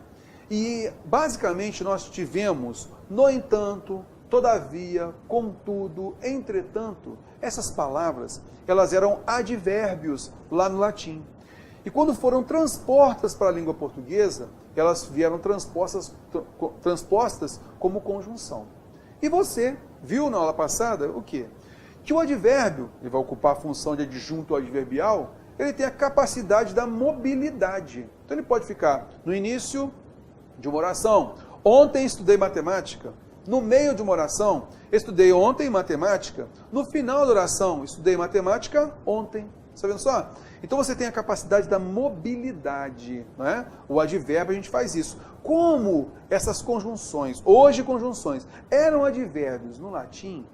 E, basicamente, nós tivemos, no entanto, todavia, contudo, entretanto. Essas palavras, elas eram advérbios lá no latim. E quando foram transpostas para a língua portuguesa, elas vieram transpostas como conjunção. E você viu na aula passada o quê? Que o advérbio, ele vai ocupar a função de adjunto adverbial, ele tem a capacidade da mobilidade. Então ele pode ficar no início de uma oração. Ontem estudei matemática. No meio de uma oração, estudei ontem matemática. No final da oração, estudei matemática ontem. Está vendo só? Então você tem a capacidade da mobilidade, né? O advérbio a gente faz isso. Como essas conjunções, hoje conjunções, eram advérbios no latim,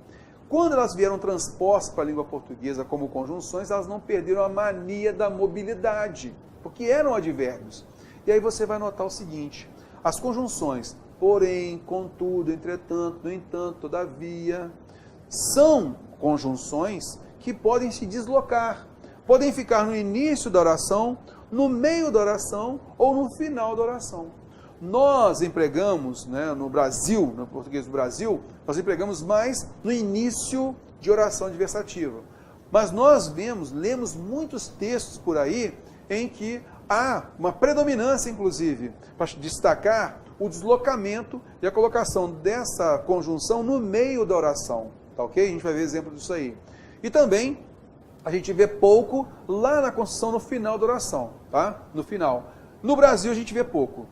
quando elas vieram transpostas para a língua portuguesa como conjunções, elas não perderam a mania da mobilidade, porque eram advérbios. E aí você vai notar o seguinte, as conjunções, porém, contudo, entretanto, no entanto, todavia, são conjunções que podem se deslocar, podem ficar no início da oração, no meio da oração ou no final da oração. Nós empregamos, né, no Brasil, no português do Brasil, nós empregamos mais no início de oração adversativa. Mas nós lemos muitos textos por aí em que há uma predominância, inclusive, para destacar o deslocamento e a colocação dessa conjunção no meio da oração. Tá ok? A gente vai ver exemplo disso aí. E também a gente vê pouco lá na construção no final da oração, tá? No final. No Brasil a gente vê pouco.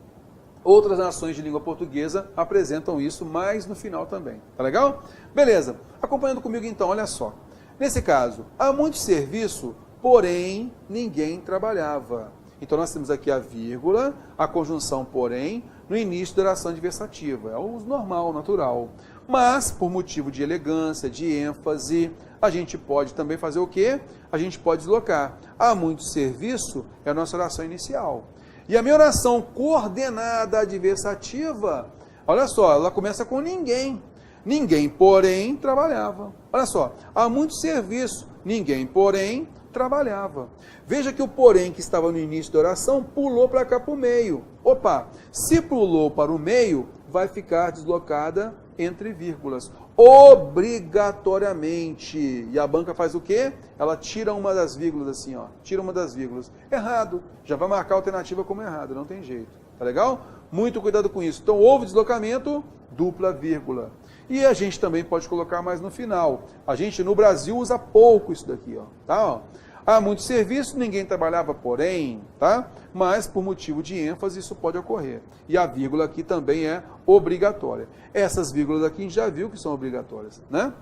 Outras nações de língua portuguesa apresentam isso mais no final também. Tá legal? Beleza. Acompanhando comigo então, olha só. Nesse caso, há muito serviço, porém ninguém trabalhava. Então nós temos aqui a vírgula, a conjunção porém, no início da oração adversativa. É o normal, o natural. Mas, por motivo de elegância, de ênfase, a gente pode também fazer o quê? A gente pode deslocar. Há muito serviço, é a nossa oração inicial. E a minha oração coordenada adversativa, olha só, ela começa com ninguém. Ninguém, porém, trabalhava. Olha só, há muito serviço, ninguém, porém, trabalhava. Veja que o porém que estava no início da oração pulou para cá para o meio. Opa, se pulou para o meio, vai ficar deslocada entre vírgulas, obrigatoriamente. E a banca faz o quê? Ela tira uma das vírgulas assim, ó, tira uma das vírgulas. Errado, já vai marcar a alternativa como errada, não tem jeito. Tá legal? Muito cuidado com isso. Então, houve deslocamento, dupla vírgula. E a gente também pode colocar mais no final. A gente no Brasil usa pouco isso daqui, ó, tá? Ó. Há muito serviço, ninguém trabalhava, porém, tá? Mas por motivo de ênfase isso pode ocorrer. E a vírgula aqui também é obrigatória. Essas vírgulas aqui a gente já viu que são obrigatórias, né?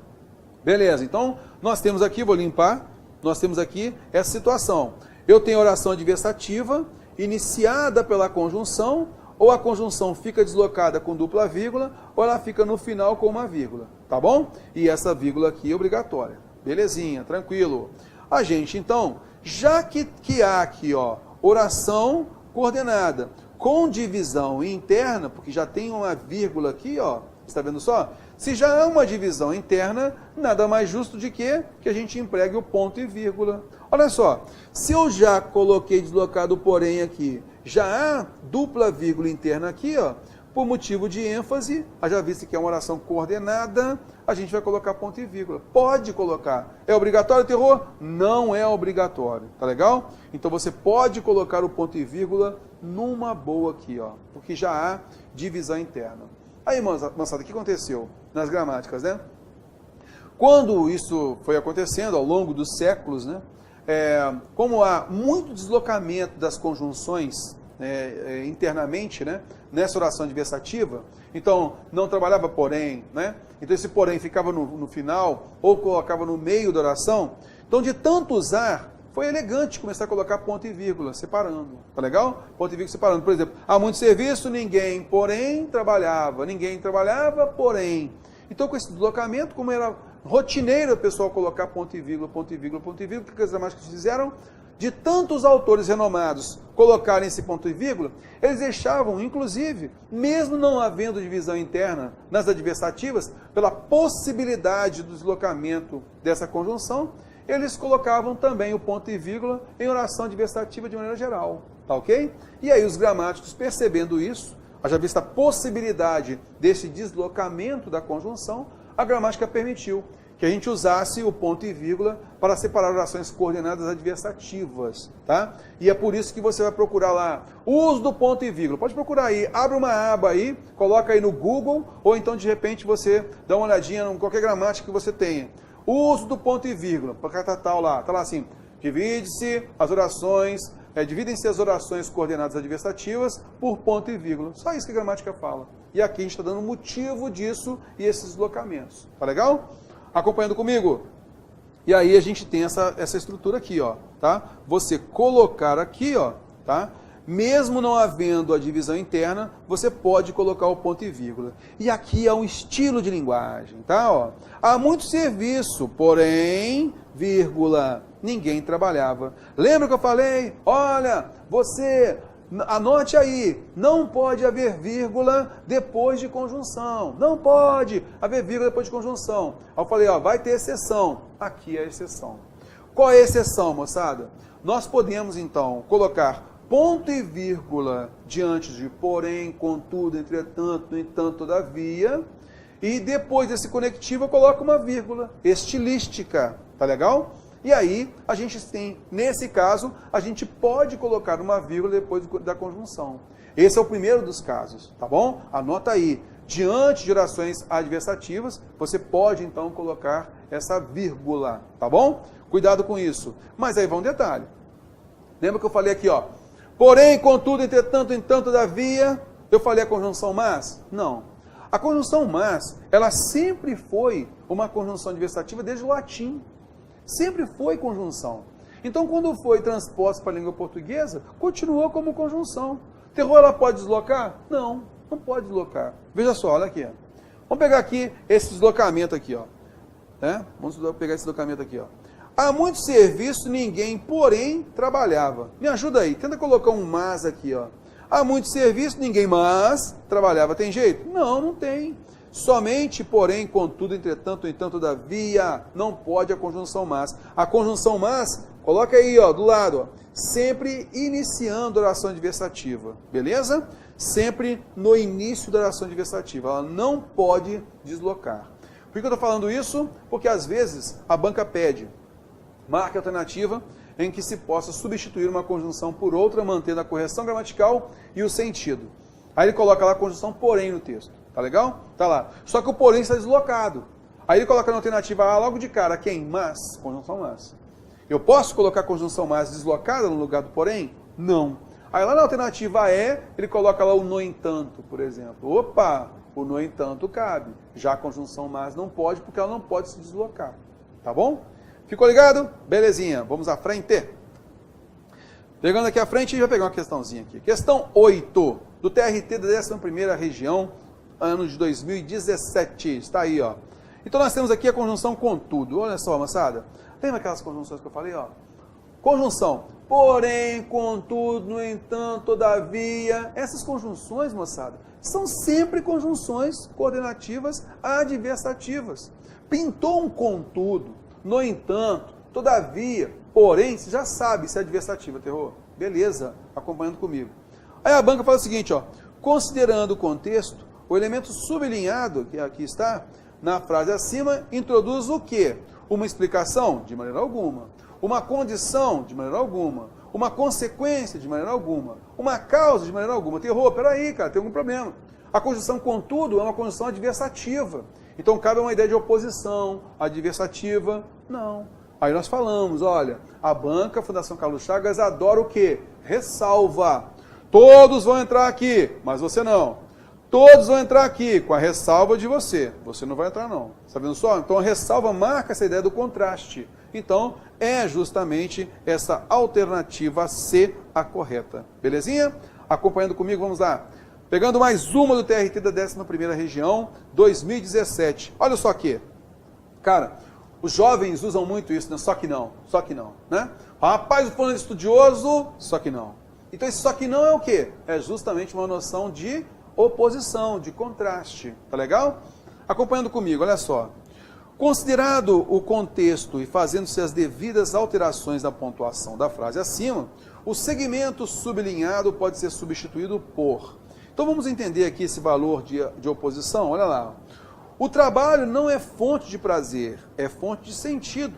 Beleza, então nós temos aqui, vou limpar, nós temos aqui essa situação. Eu tenho oração adversativa, iniciada pela conjunção, ou a conjunção fica deslocada com dupla vírgula, ou ela fica no final com uma vírgula, tá bom? E essa vírgula aqui é obrigatória. Belezinha, tranquilo. A gente, então, já que há aqui, ó, oração coordenada com divisão interna, porque já tem uma vírgula aqui, ó, está vendo só? Se já há uma divisão interna, nada mais justo de que a gente empregue o ponto e vírgula. Olha só, se eu já coloquei deslocado o porém aqui, já há dupla vírgula interna aqui, ó, por motivo de ênfase, já visto que é uma oração coordenada, a gente vai colocar ponto e vírgula. Pode colocar. É obrigatório, terror? Não é obrigatório. Tá legal? Então você pode colocar o ponto e vírgula numa boa aqui, ó, porque já há divisão interna. Aí, moçada, o que aconteceu nas gramáticas, né? Quando isso foi acontecendo ao longo dos séculos, né? Como há muito deslocamento das conjunções internamente, né, nessa oração adversativa, então não trabalhava porém, né? Então esse porém ficava no final ou colocava no meio da oração. Então de tanto usar, foi elegante começar a colocar ponto e vírgula, separando. Tá legal? Ponto e vírgula separando. Por exemplo, há muito serviço, ninguém, porém, trabalhava. Ninguém trabalhava, porém. Então com esse deslocamento, como era rotineiro o pessoal colocar ponto e vírgula, ponto e vírgula, ponto e vírgula, o que as gramáticas fizeram? De tantos autores renomados colocarem esse ponto e vírgula, eles deixavam, inclusive, mesmo não havendo divisão interna nas adversativas, pela possibilidade do deslocamento dessa conjunção, eles colocavam também o ponto e vírgula em oração adversativa de maneira geral, tá ok? E aí os gramáticos, percebendo isso, haja vista a possibilidade desse deslocamento da conjunção, a gramática permitiu que a gente usasse o ponto e vírgula para separar orações coordenadas adversativas, tá? E é por isso que você vai procurar lá o uso do ponto e vírgula. Pode procurar aí, abre uma aba aí, coloca aí no Google, ou então de repente você dá uma olhadinha em qualquer gramática que você tenha. O uso do ponto e vírgula, para tá lá assim, dividem-se as orações coordenadas adversativas por ponto e vírgula. Só isso que a gramática fala. E aqui a gente está dando motivo disso e esses deslocamentos. Tá legal? Acompanhando comigo? E aí a gente tem essa estrutura aqui, ó, tá? Você colocar aqui, ó, tá? Mesmo não havendo a divisão interna, você pode colocar o ponto e vírgula. E aqui é um estilo de linguagem, tá? Ó, há muito serviço, porém, vírgula, ninguém trabalhava. Lembra que eu falei? Olha, você... Anote aí, não pode haver vírgula depois de conjunção. Não pode haver vírgula depois de conjunção. Aí eu falei, ó, vai ter exceção. Aqui é a exceção. Qual é a exceção, moçada? Nós podemos, então, colocar ponto e vírgula diante de porém, contudo, entretanto, no entanto, todavia. E depois desse conectivo eu coloco uma vírgula estilística. Tá legal? E aí, a gente tem, nesse caso, a gente pode colocar uma vírgula depois da conjunção. Esse é o primeiro dos casos, tá bom? Anota aí. Diante de orações adversativas, você pode, então, colocar essa vírgula, tá bom? Cuidado com isso. Mas aí vai um detalhe. Lembra que eu falei aqui, ó. Porém, contudo, entretanto, entanto, todavia, eu falei a conjunção mas? Não. A conjunção mas, ela sempre foi uma conjunção adversativa desde o latim. Sempre foi conjunção. Então, quando foi transposta para a língua portuguesa, continuou como conjunção. Terror, ela pode deslocar? Não, não pode deslocar. Veja só, olha aqui. Ó. Vamos pegar aqui esse deslocamento aqui, ó. Vamos pegar esse deslocamento aqui, ó. Há muito serviço, ninguém, porém, trabalhava. Me ajuda aí, tenta colocar um mas aqui, ó. Há muito serviço, ninguém, mas trabalhava. Tem jeito? Não, não tem. Somente, porém, contudo, entretanto, entanto, todavia, não pode a conjunção mas. A conjunção mas, coloca aí, ó, do lado, ó, sempre iniciando a oração adversativa, beleza? Sempre no início da oração adversativa, ela não pode deslocar. Por que eu estou falando isso? Porque às vezes a banca pede marca alternativa em que se possa substituir uma conjunção por outra, mantendo a correção gramatical e o sentido. Aí ele coloca lá a conjunção porém no texto. Tá legal? Tá lá. Só que o porém está deslocado. Aí ele coloca na alternativa A logo de cara. Quem? Mas. Conjunção mas. Eu posso colocar a conjunção mas deslocada no lugar do porém? Não. Aí lá na alternativa E, ele coloca lá o no entanto, por exemplo. Opa! O no entanto cabe. Já a conjunção mas não pode, porque ela não pode se deslocar. Tá bom? Ficou ligado? Belezinha. Vamos à frente. Pegando aqui à frente, a gente vai pegar uma questãozinha aqui. Questão 8, do TRT da 11ª região, ano de 2017, está aí, ó. Então nós temos aqui a conjunção contudo. Olha só, moçada. Lembra aquelas conjunções que eu falei, ó? Conjunção, porém, contudo, no entanto, todavia. Essas conjunções, moçada, são sempre conjunções coordenativas adversativas. Pintou um contudo, no entanto, todavia, porém, você já sabe se é adversativa, terror. Beleza, acompanhando comigo. Aí a banca fala o seguinte, ó. Considerando o contexto, o elemento sublinhado, que aqui está, na frase acima, introduz o quê? Uma explicação? De maneira alguma. Uma condição? De maneira alguma. Uma consequência? De maneira alguma. Uma causa? De maneira alguma. Terror, peraí, cara, tem algum problema. A conjunção, contudo, é uma conjunção adversativa. Então, cabe uma ideia de oposição, adversativa? Não. Aí nós falamos, olha, a banca, a Fundação Carlos Chagas, adora o quê? Ressalva. Todos vão entrar aqui, mas você não. Todos vão entrar aqui, com a ressalva de você. Você não vai entrar, não. Está vendo só? Então, a ressalva marca essa ideia do contraste. Então, é justamente essa alternativa C a correta. Belezinha? Acompanhando comigo, vamos lá. Pegando mais uma do TRT da 11ª região, 2017. Olha só aqui. Cara, os jovens usam muito isso, né? Só que não, né? Rapaz, o fulano é estudioso, só que não. Então, esse só que não é o quê? É justamente uma noção de oposição, de contraste, tá legal? Acompanhando comigo, olha só. Considerado o contexto e fazendo-se as devidas alterações da pontuação da frase acima, o segmento sublinhado pode ser substituído por. Então vamos entender aqui esse valor de oposição, olha lá. O trabalho não é fonte de prazer, é fonte de sentido.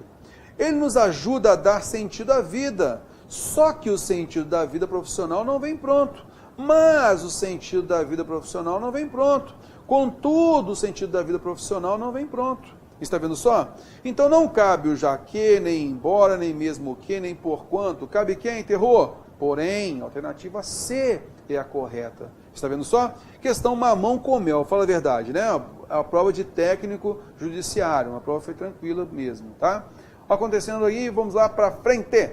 Ele nos ajuda a dar sentido à vida, só que o sentido da vida profissional não vem pronto. Mas o sentido da vida profissional não vem pronto. Contudo, o sentido da vida profissional não vem pronto. Está vendo só? Então não cabe o já que, nem embora, nem mesmo o que, nem porquanto. Cabe quem, terror? Porém, a alternativa C é a correta. Está vendo só? Questão mamão com mel, fala a verdade, né? A prova de técnico judiciário, uma prova foi tranquila mesmo, tá? Acontecendo aí, vamos lá para frente.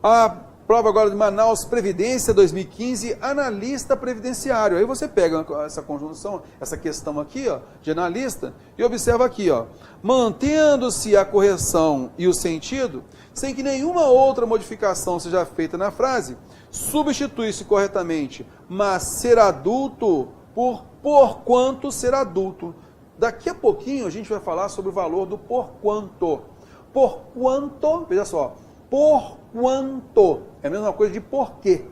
A prova agora de Manaus, Previdência 2015, analista previdenciário. Aí você pega essa conjunção, essa questão aqui, ó, de analista, e observa aqui, ó, mantendo-se a correção e o sentido, sem que nenhuma outra modificação seja feita na frase, substitui-se corretamente, mas ser adulto por quanto ser adulto. Daqui a pouquinho a gente vai falar sobre o valor do por quanto. Por quanto, veja só, por quanto. É a mesma coisa de porquê.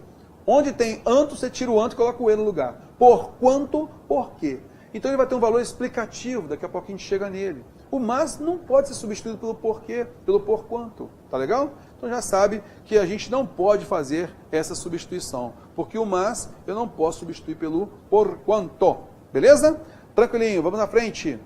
Onde tem anto, você tira o anto e coloca o e no lugar. Por quanto, porquê. Então ele vai ter um valor explicativo, daqui a pouco a gente chega nele. O mas não pode ser substituído pelo porquê, pelo por quanto. Tá legal? Então já sabe que a gente não pode fazer essa substituição. Porque o mas eu não posso substituir pelo por quanto. Beleza? Tranquilinho, vamos na frente.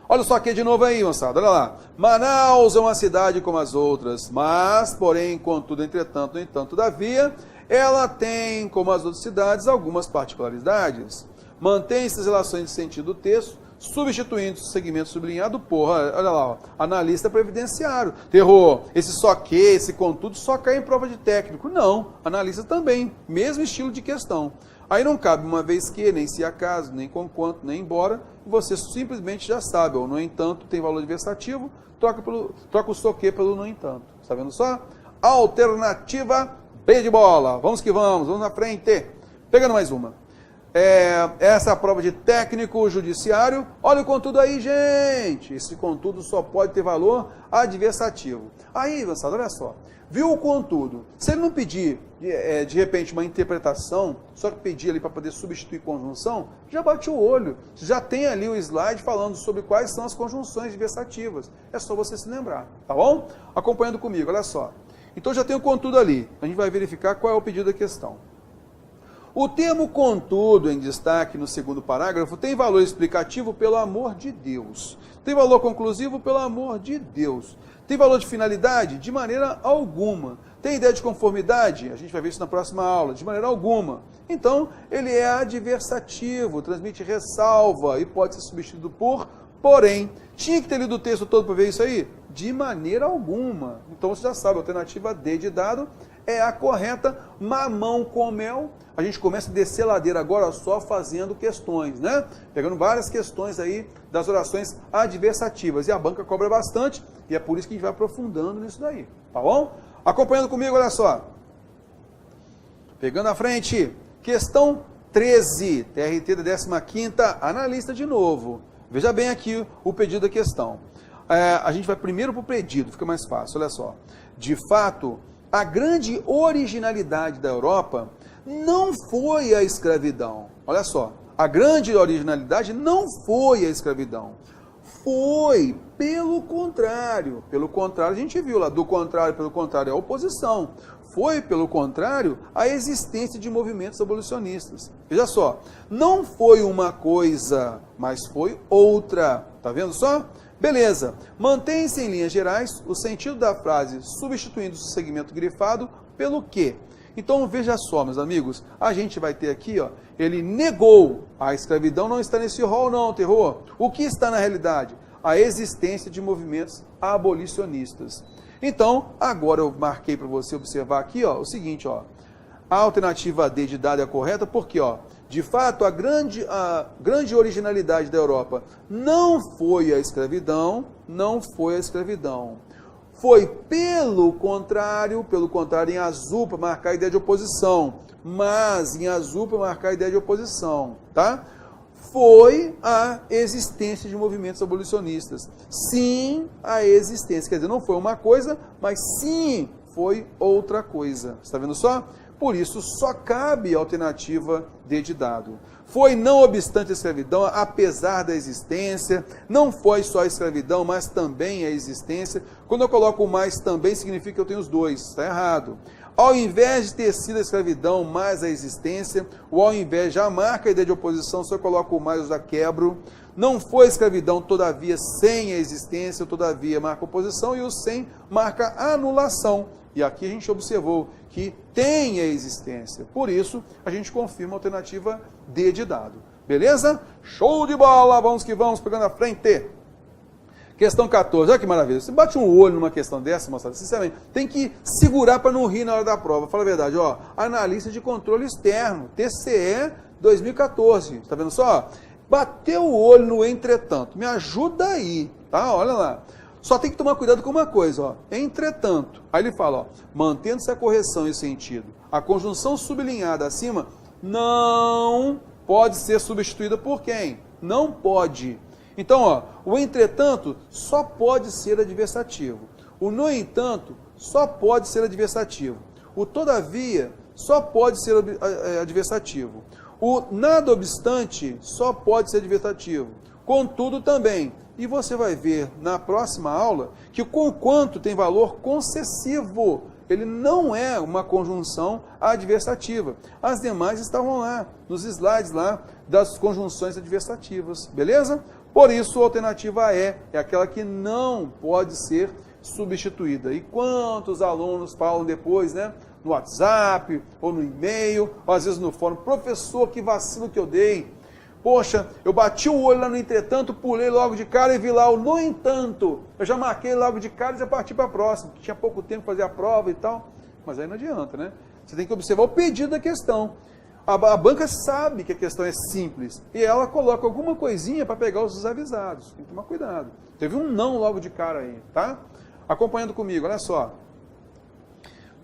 Olha só aqui de novo aí, moçada, olha lá. Manaus é uma cidade como as outras, mas, porém, contudo, entretanto, no entanto, todavia, ela tem, como as outras cidades, algumas particularidades. Mantém-se as relações de sentido do texto, substituindo o segmento sublinhado por, olha lá, ó, analista previdenciário. Terror, esse só que, esse contudo, só cai em prova de técnico. Não, analista também, mesmo estilo de questão. Aí não cabe uma vez que, nem se acaso, nem conquanto, nem embora, você simplesmente já sabe, ou no entanto tem valor adversativo, troca o só que pelo no entanto. Está vendo só? Alternativa B de bola. Vamos que vamos na frente. Pegando mais uma. Essa é a prova de técnico judiciário. Olha o contudo aí, gente. Esse contudo só pode ter valor adversativo. Aí, avançado, olha só. Viu o contudo? Se ele não pedir, de repente, uma interpretação, só que pedir ali para poder substituir conjunção, já bate o olho. Já tem ali o slide falando sobre quais são as conjunções adversativas. É só você se lembrar, tá bom? Acompanhando comigo, olha só. Então já tem o contudo ali. A gente vai verificar qual é o pedido da questão. O termo contudo, em destaque no segundo parágrafo, tem valor explicativo pelo amor de Deus. Tem valor conclusivo pelo amor de Deus. Tem valor de finalidade? De maneira alguma. Tem ideia de conformidade? A gente vai ver isso na próxima aula. De maneira alguma. Então, ele é adversativo, transmite ressalva e pode ser substituído por porém. Tinha que ter lido o texto todo para ver isso aí? De maneira alguma. Então, você já sabe, a alternativa D de dado é a correta, mamão com mel. A gente começa a descer a ladeira agora só fazendo questões, né? Pegando várias questões aí das orações adversativas. E a banca cobra bastante, e é por isso que a gente vai aprofundando nisso daí, tá bom? Acompanhando comigo, olha só. Pegando a frente, questão 13, TRT da 15ª, analista de novo. Veja bem aqui o pedido da questão. A gente vai primeiro para o pedido, fica mais fácil, olha só. De fato, a grande originalidade da Europa não foi a escravidão. Olha só, a grande originalidade não foi a escravidão. Foi, pelo contrário. Pelo contrário, a gente viu lá, do contrário, pelo contrário, a oposição. Foi, pelo contrário, a existência de movimentos abolicionistas. Veja só, não foi uma coisa, mas foi outra. Tá vendo só? Beleza. Mantém-se em linhas gerais o sentido da frase substituindo o segmento grifado pelo que. Então veja só, meus amigos, a gente vai ter aqui, ó, ele negou a escravidão, não está nesse rol não, terror. O que está na realidade? A existência de movimentos abolicionistas. Então, agora eu marquei para você observar aqui, ó, o seguinte, ó, a alternativa D de dado é a correta, porque, ó, de fato, a grande originalidade da Europa não foi a escravidão, não foi a escravidão. Foi pelo contrário, em azul para marcar a ideia de oposição, mas em azul para marcar a ideia de oposição, tá? Foi a existência de movimentos abolicionistas. Sim, a existência, quer dizer, não foi uma coisa, mas sim foi outra coisa. Está vendo só? Por isso, só cabe a alternativa D de dado. Foi não obstante a escravidão, apesar da existência. Não foi só a escravidão, mas também a existência. Quando eu coloco o mais também, significa que eu tenho os dois. Está errado. Ao invés de ter sido a escravidão mais a existência, ou ao invés já marca a ideia de oposição, se eu coloco o mais, eu já quebro. Não foi escravidão, todavia, sem a existência, todavia marca oposição, e o sem marca anulação. E aqui a gente observou que tem a existência. Por isso, a gente confirma a alternativa D de dado. Beleza? Show de bola! Vamos que vamos, pegando a frente. Questão 14, olha que maravilha. Você bate um olho numa questão dessa, moçada, sinceramente, tem que segurar para não rir na hora da prova. Fala a verdade, ó. Analista de controle externo, TCE 2014. Está vendo só? Bateu o olho no entretanto. Me ajuda aí, tá? Olha lá. Só tem que tomar cuidado com uma coisa, ó. Entretanto, aí ele fala, ó, mantendo-se a correção e sentido, a conjunção sublinhada acima não pode ser substituída por quem? Não pode. Então, ó, o entretanto só pode ser adversativo. O no entanto só pode ser adversativo. O todavia só pode ser adversativo. O nada obstante só pode ser adversativo. Contudo também. E você vai ver na próxima aula que o conquanto tem valor concessivo. Ele não é uma conjunção adversativa. As demais estavam lá, nos slides lá das conjunções adversativas. Beleza? Por isso, a alternativa é aquela que não pode ser substituída. E quantos alunos falam depois, né? No WhatsApp, ou no e-mail, ou às vezes no fórum, professor, que vacilo que eu dei. Poxa, eu bati o olho lá no entretanto, pulei logo de cara e vi lá o no entanto. Eu já marquei logo de cara e já parti para a próxima. Tinha pouco tempo para fazer a prova e tal. Mas aí não adianta, né? Você tem que observar o pedido da questão. A banca sabe que a questão é simples. E ela coloca alguma coisinha para pegar os desavisados. Tem que tomar cuidado. Teve um não logo de cara aí, tá? Acompanhando comigo, olha só.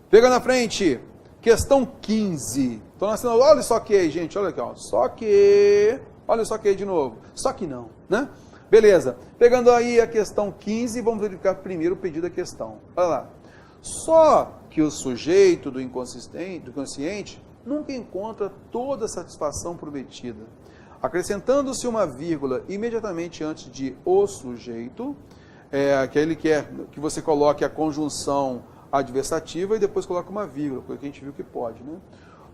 Pega na frente. Questão 15. Então, olha só que aí, gente. Olha aqui, ó. Só que... Olha só que aí de novo. Só que não, né? Beleza. Pegando aí a questão 15, vamos verificar primeiro o pedido da questão. Olha lá. Só que o sujeito do inconsciente nunca encontra toda a satisfação prometida. Acrescentando-se uma vírgula imediatamente antes de o sujeito, que ele quer que você coloque a conjunção adversativa e depois coloque uma vírgula, porque a gente viu que pode, né?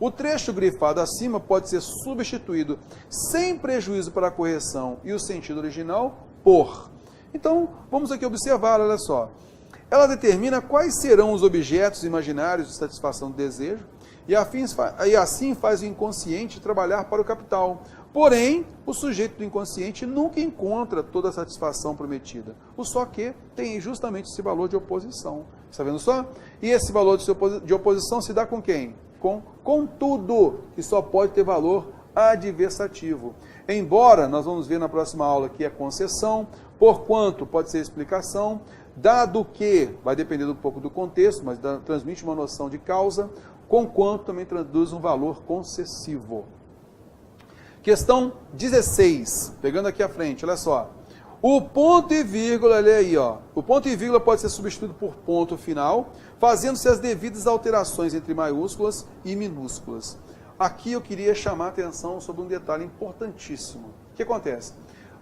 O trecho grifado acima pode ser substituído sem prejuízo para a correção e o sentido original por. Então, vamos aqui observar, olha só. Ela determina quais serão os objetos imaginários de satisfação do desejo e assim faz o inconsciente trabalhar para o capital. Porém, o sujeito do inconsciente nunca encontra toda a satisfação prometida. O só que tem justamente esse valor de oposição. Está vendo só? E esse valor de oposição se dá com quem? Com tudo, que só pode ter valor adversativo. Embora, nós vamos ver na próxima aula que é concessão, porquanto pode ser explicação, dado que, vai depender um pouco do contexto, mas transmite uma noção de causa, conquanto também traduz um valor concessivo. Questão 16, pegando aqui à frente, olha só. O ponto e vírgula, olha aí, ó. O ponto e vírgula pode ser substituído por ponto final, fazendo-se as devidas alterações entre maiúsculas e minúsculas. Aqui eu queria chamar a atenção sobre um detalhe importantíssimo. O que acontece?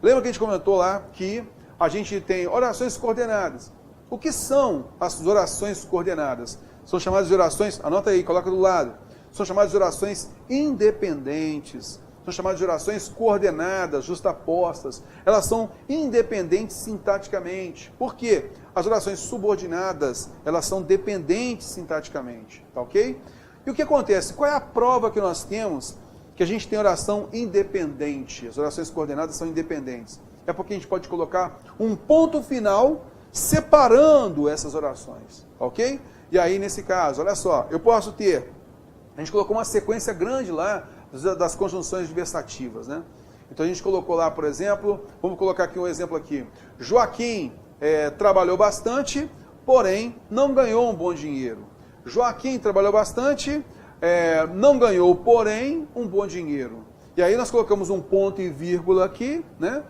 Lembra que a gente comentou lá que a gente tem orações coordenadas. O que são as orações coordenadas? São chamadas de orações, anota aí, coloca do lado. São chamadas de orações independentes. São chamadas de orações coordenadas, justapostas. Elas são independentes sintaticamente. Por quê? As orações subordinadas, elas são dependentes sintaticamente. Tá ok? E o que acontece? Qual é a prova que nós temos que a gente tem oração independente? As orações coordenadas são independentes. É porque a gente pode colocar um ponto final separando essas orações. Ok? E aí, nesse caso, olha só, eu posso ter... A gente colocou uma sequência grande lá das conjunções adversativas, né? Então a gente colocou lá, por exemplo, vamos colocar aqui um exemplo aqui. Joaquim trabalhou bastante, porém não ganhou um bom dinheiro. Joaquim trabalhou bastante, não ganhou, porém, um bom dinheiro. E aí nós colocamos um ponto e vírgula aqui, né?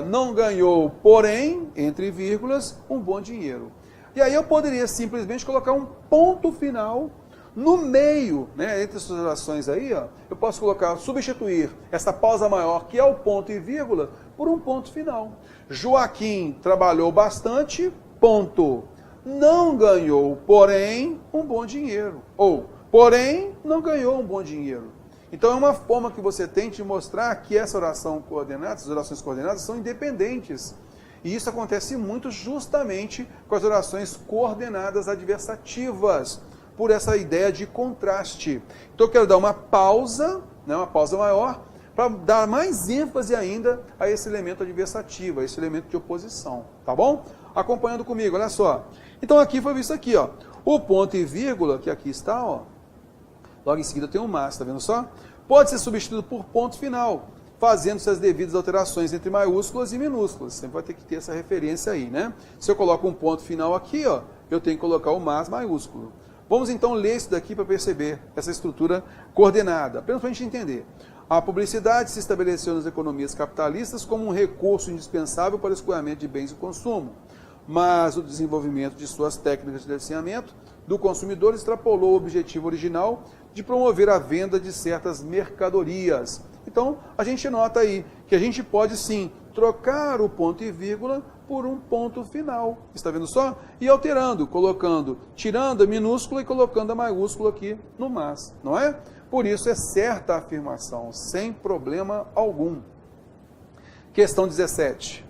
Não ganhou, porém, entre vírgulas, um bom dinheiro. E aí eu poderia simplesmente colocar um ponto final No meio, né, entre essas orações aí, ó, eu posso colocar, substituir essa pausa maior, que é o ponto e vírgula, por um ponto final. Joaquim trabalhou bastante, ponto. Não ganhou, porém, um bom dinheiro. Ou, porém, não ganhou um bom dinheiro. Então é uma forma que você tem de mostrar que essa oração coordenada, as orações coordenadas são independentes. E isso acontece muito justamente com as orações coordenadas adversativas, por essa ideia de contraste. Então eu quero dar uma pausa, né, uma pausa maior, para dar mais ênfase ainda a esse elemento adversativo, a esse elemento de oposição, tá bom? Acompanhando comigo, olha só. Então aqui foi visto aqui, ó, o ponto e vírgula, que aqui está, ó, logo em seguida tem um mas, tá vendo só? Pode ser substituído por ponto final, fazendo-se as devidas alterações entre maiúsculas e minúsculas. Sempre vai ter que ter essa referência aí, né? Se eu coloco um ponto final aqui, ó, eu tenho que colocar o mas maiúsculo. Vamos então ler isso daqui para perceber essa estrutura coordenada, apenas para a gente entender. A publicidade se estabeleceu nas economias capitalistas como um recurso indispensável para o escoamento de bens e consumo, mas o desenvolvimento de suas técnicas de direcionamento do consumidor extrapolou o objetivo original de promover a venda de certas mercadorias. Então, a gente nota aí que a gente pode sim trocar o ponto e vírgula por um ponto final. Está vendo só? E alterando, colocando, tirando a minúscula e colocando a maiúscula aqui no mas, não é? Por isso é certa a afirmação, sem problema algum. Questão 17.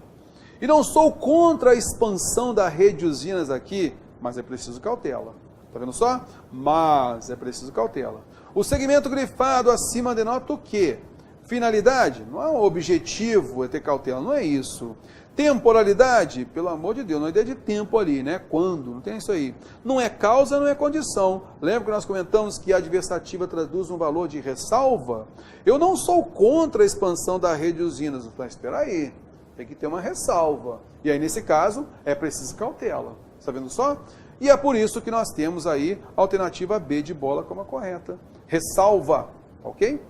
E não sou contra a expansão da rede de usinas aqui, mas é preciso cautela. Está vendo só? Mas é preciso cautela. O segmento grifado acima denota o quê? Finalidade? Não é um objetivo, é ter cautela, não é isso. Temporalidade? Pelo amor de Deus, não é ideia de tempo ali, né? Quando? Não tem isso aí. Não é causa, não é condição. Lembra que nós comentamos que a adversativa traduz um valor de ressalva? Eu não sou contra a expansão da rede de usinas. Mas espera aí, tem que ter uma ressalva. E aí, nesse caso, é preciso cautela. Está vendo só? E é por isso que nós temos aí a alternativa B de bola como a correta. Ressalva, ok?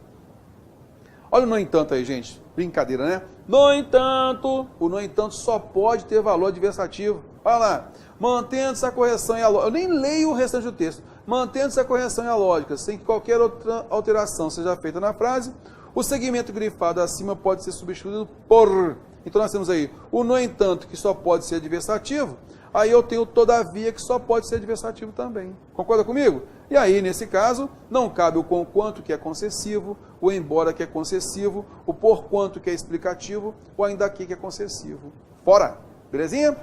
Olha o no entanto aí, gente. Brincadeira, né? No entanto, o no entanto só pode ter valor adversativo. Olha lá. Mantendo-se a correção e a lógica. Eu nem leio o restante do texto. Mantendo-se a correção e a lógica, sem que qualquer outra alteração seja feita na frase, o segmento grifado acima pode ser substituído por. Então nós temos aí o no entanto, que só pode ser adversativo. Aí eu tenho todavia, que só pode ser adversativo também. Concorda comigo? E aí, nesse caso, não cabe o conquanto, que é concessivo, o embora, que é concessivo, o porquanto, que é explicativo, o ainda que é concessivo. Fora! Belezinha?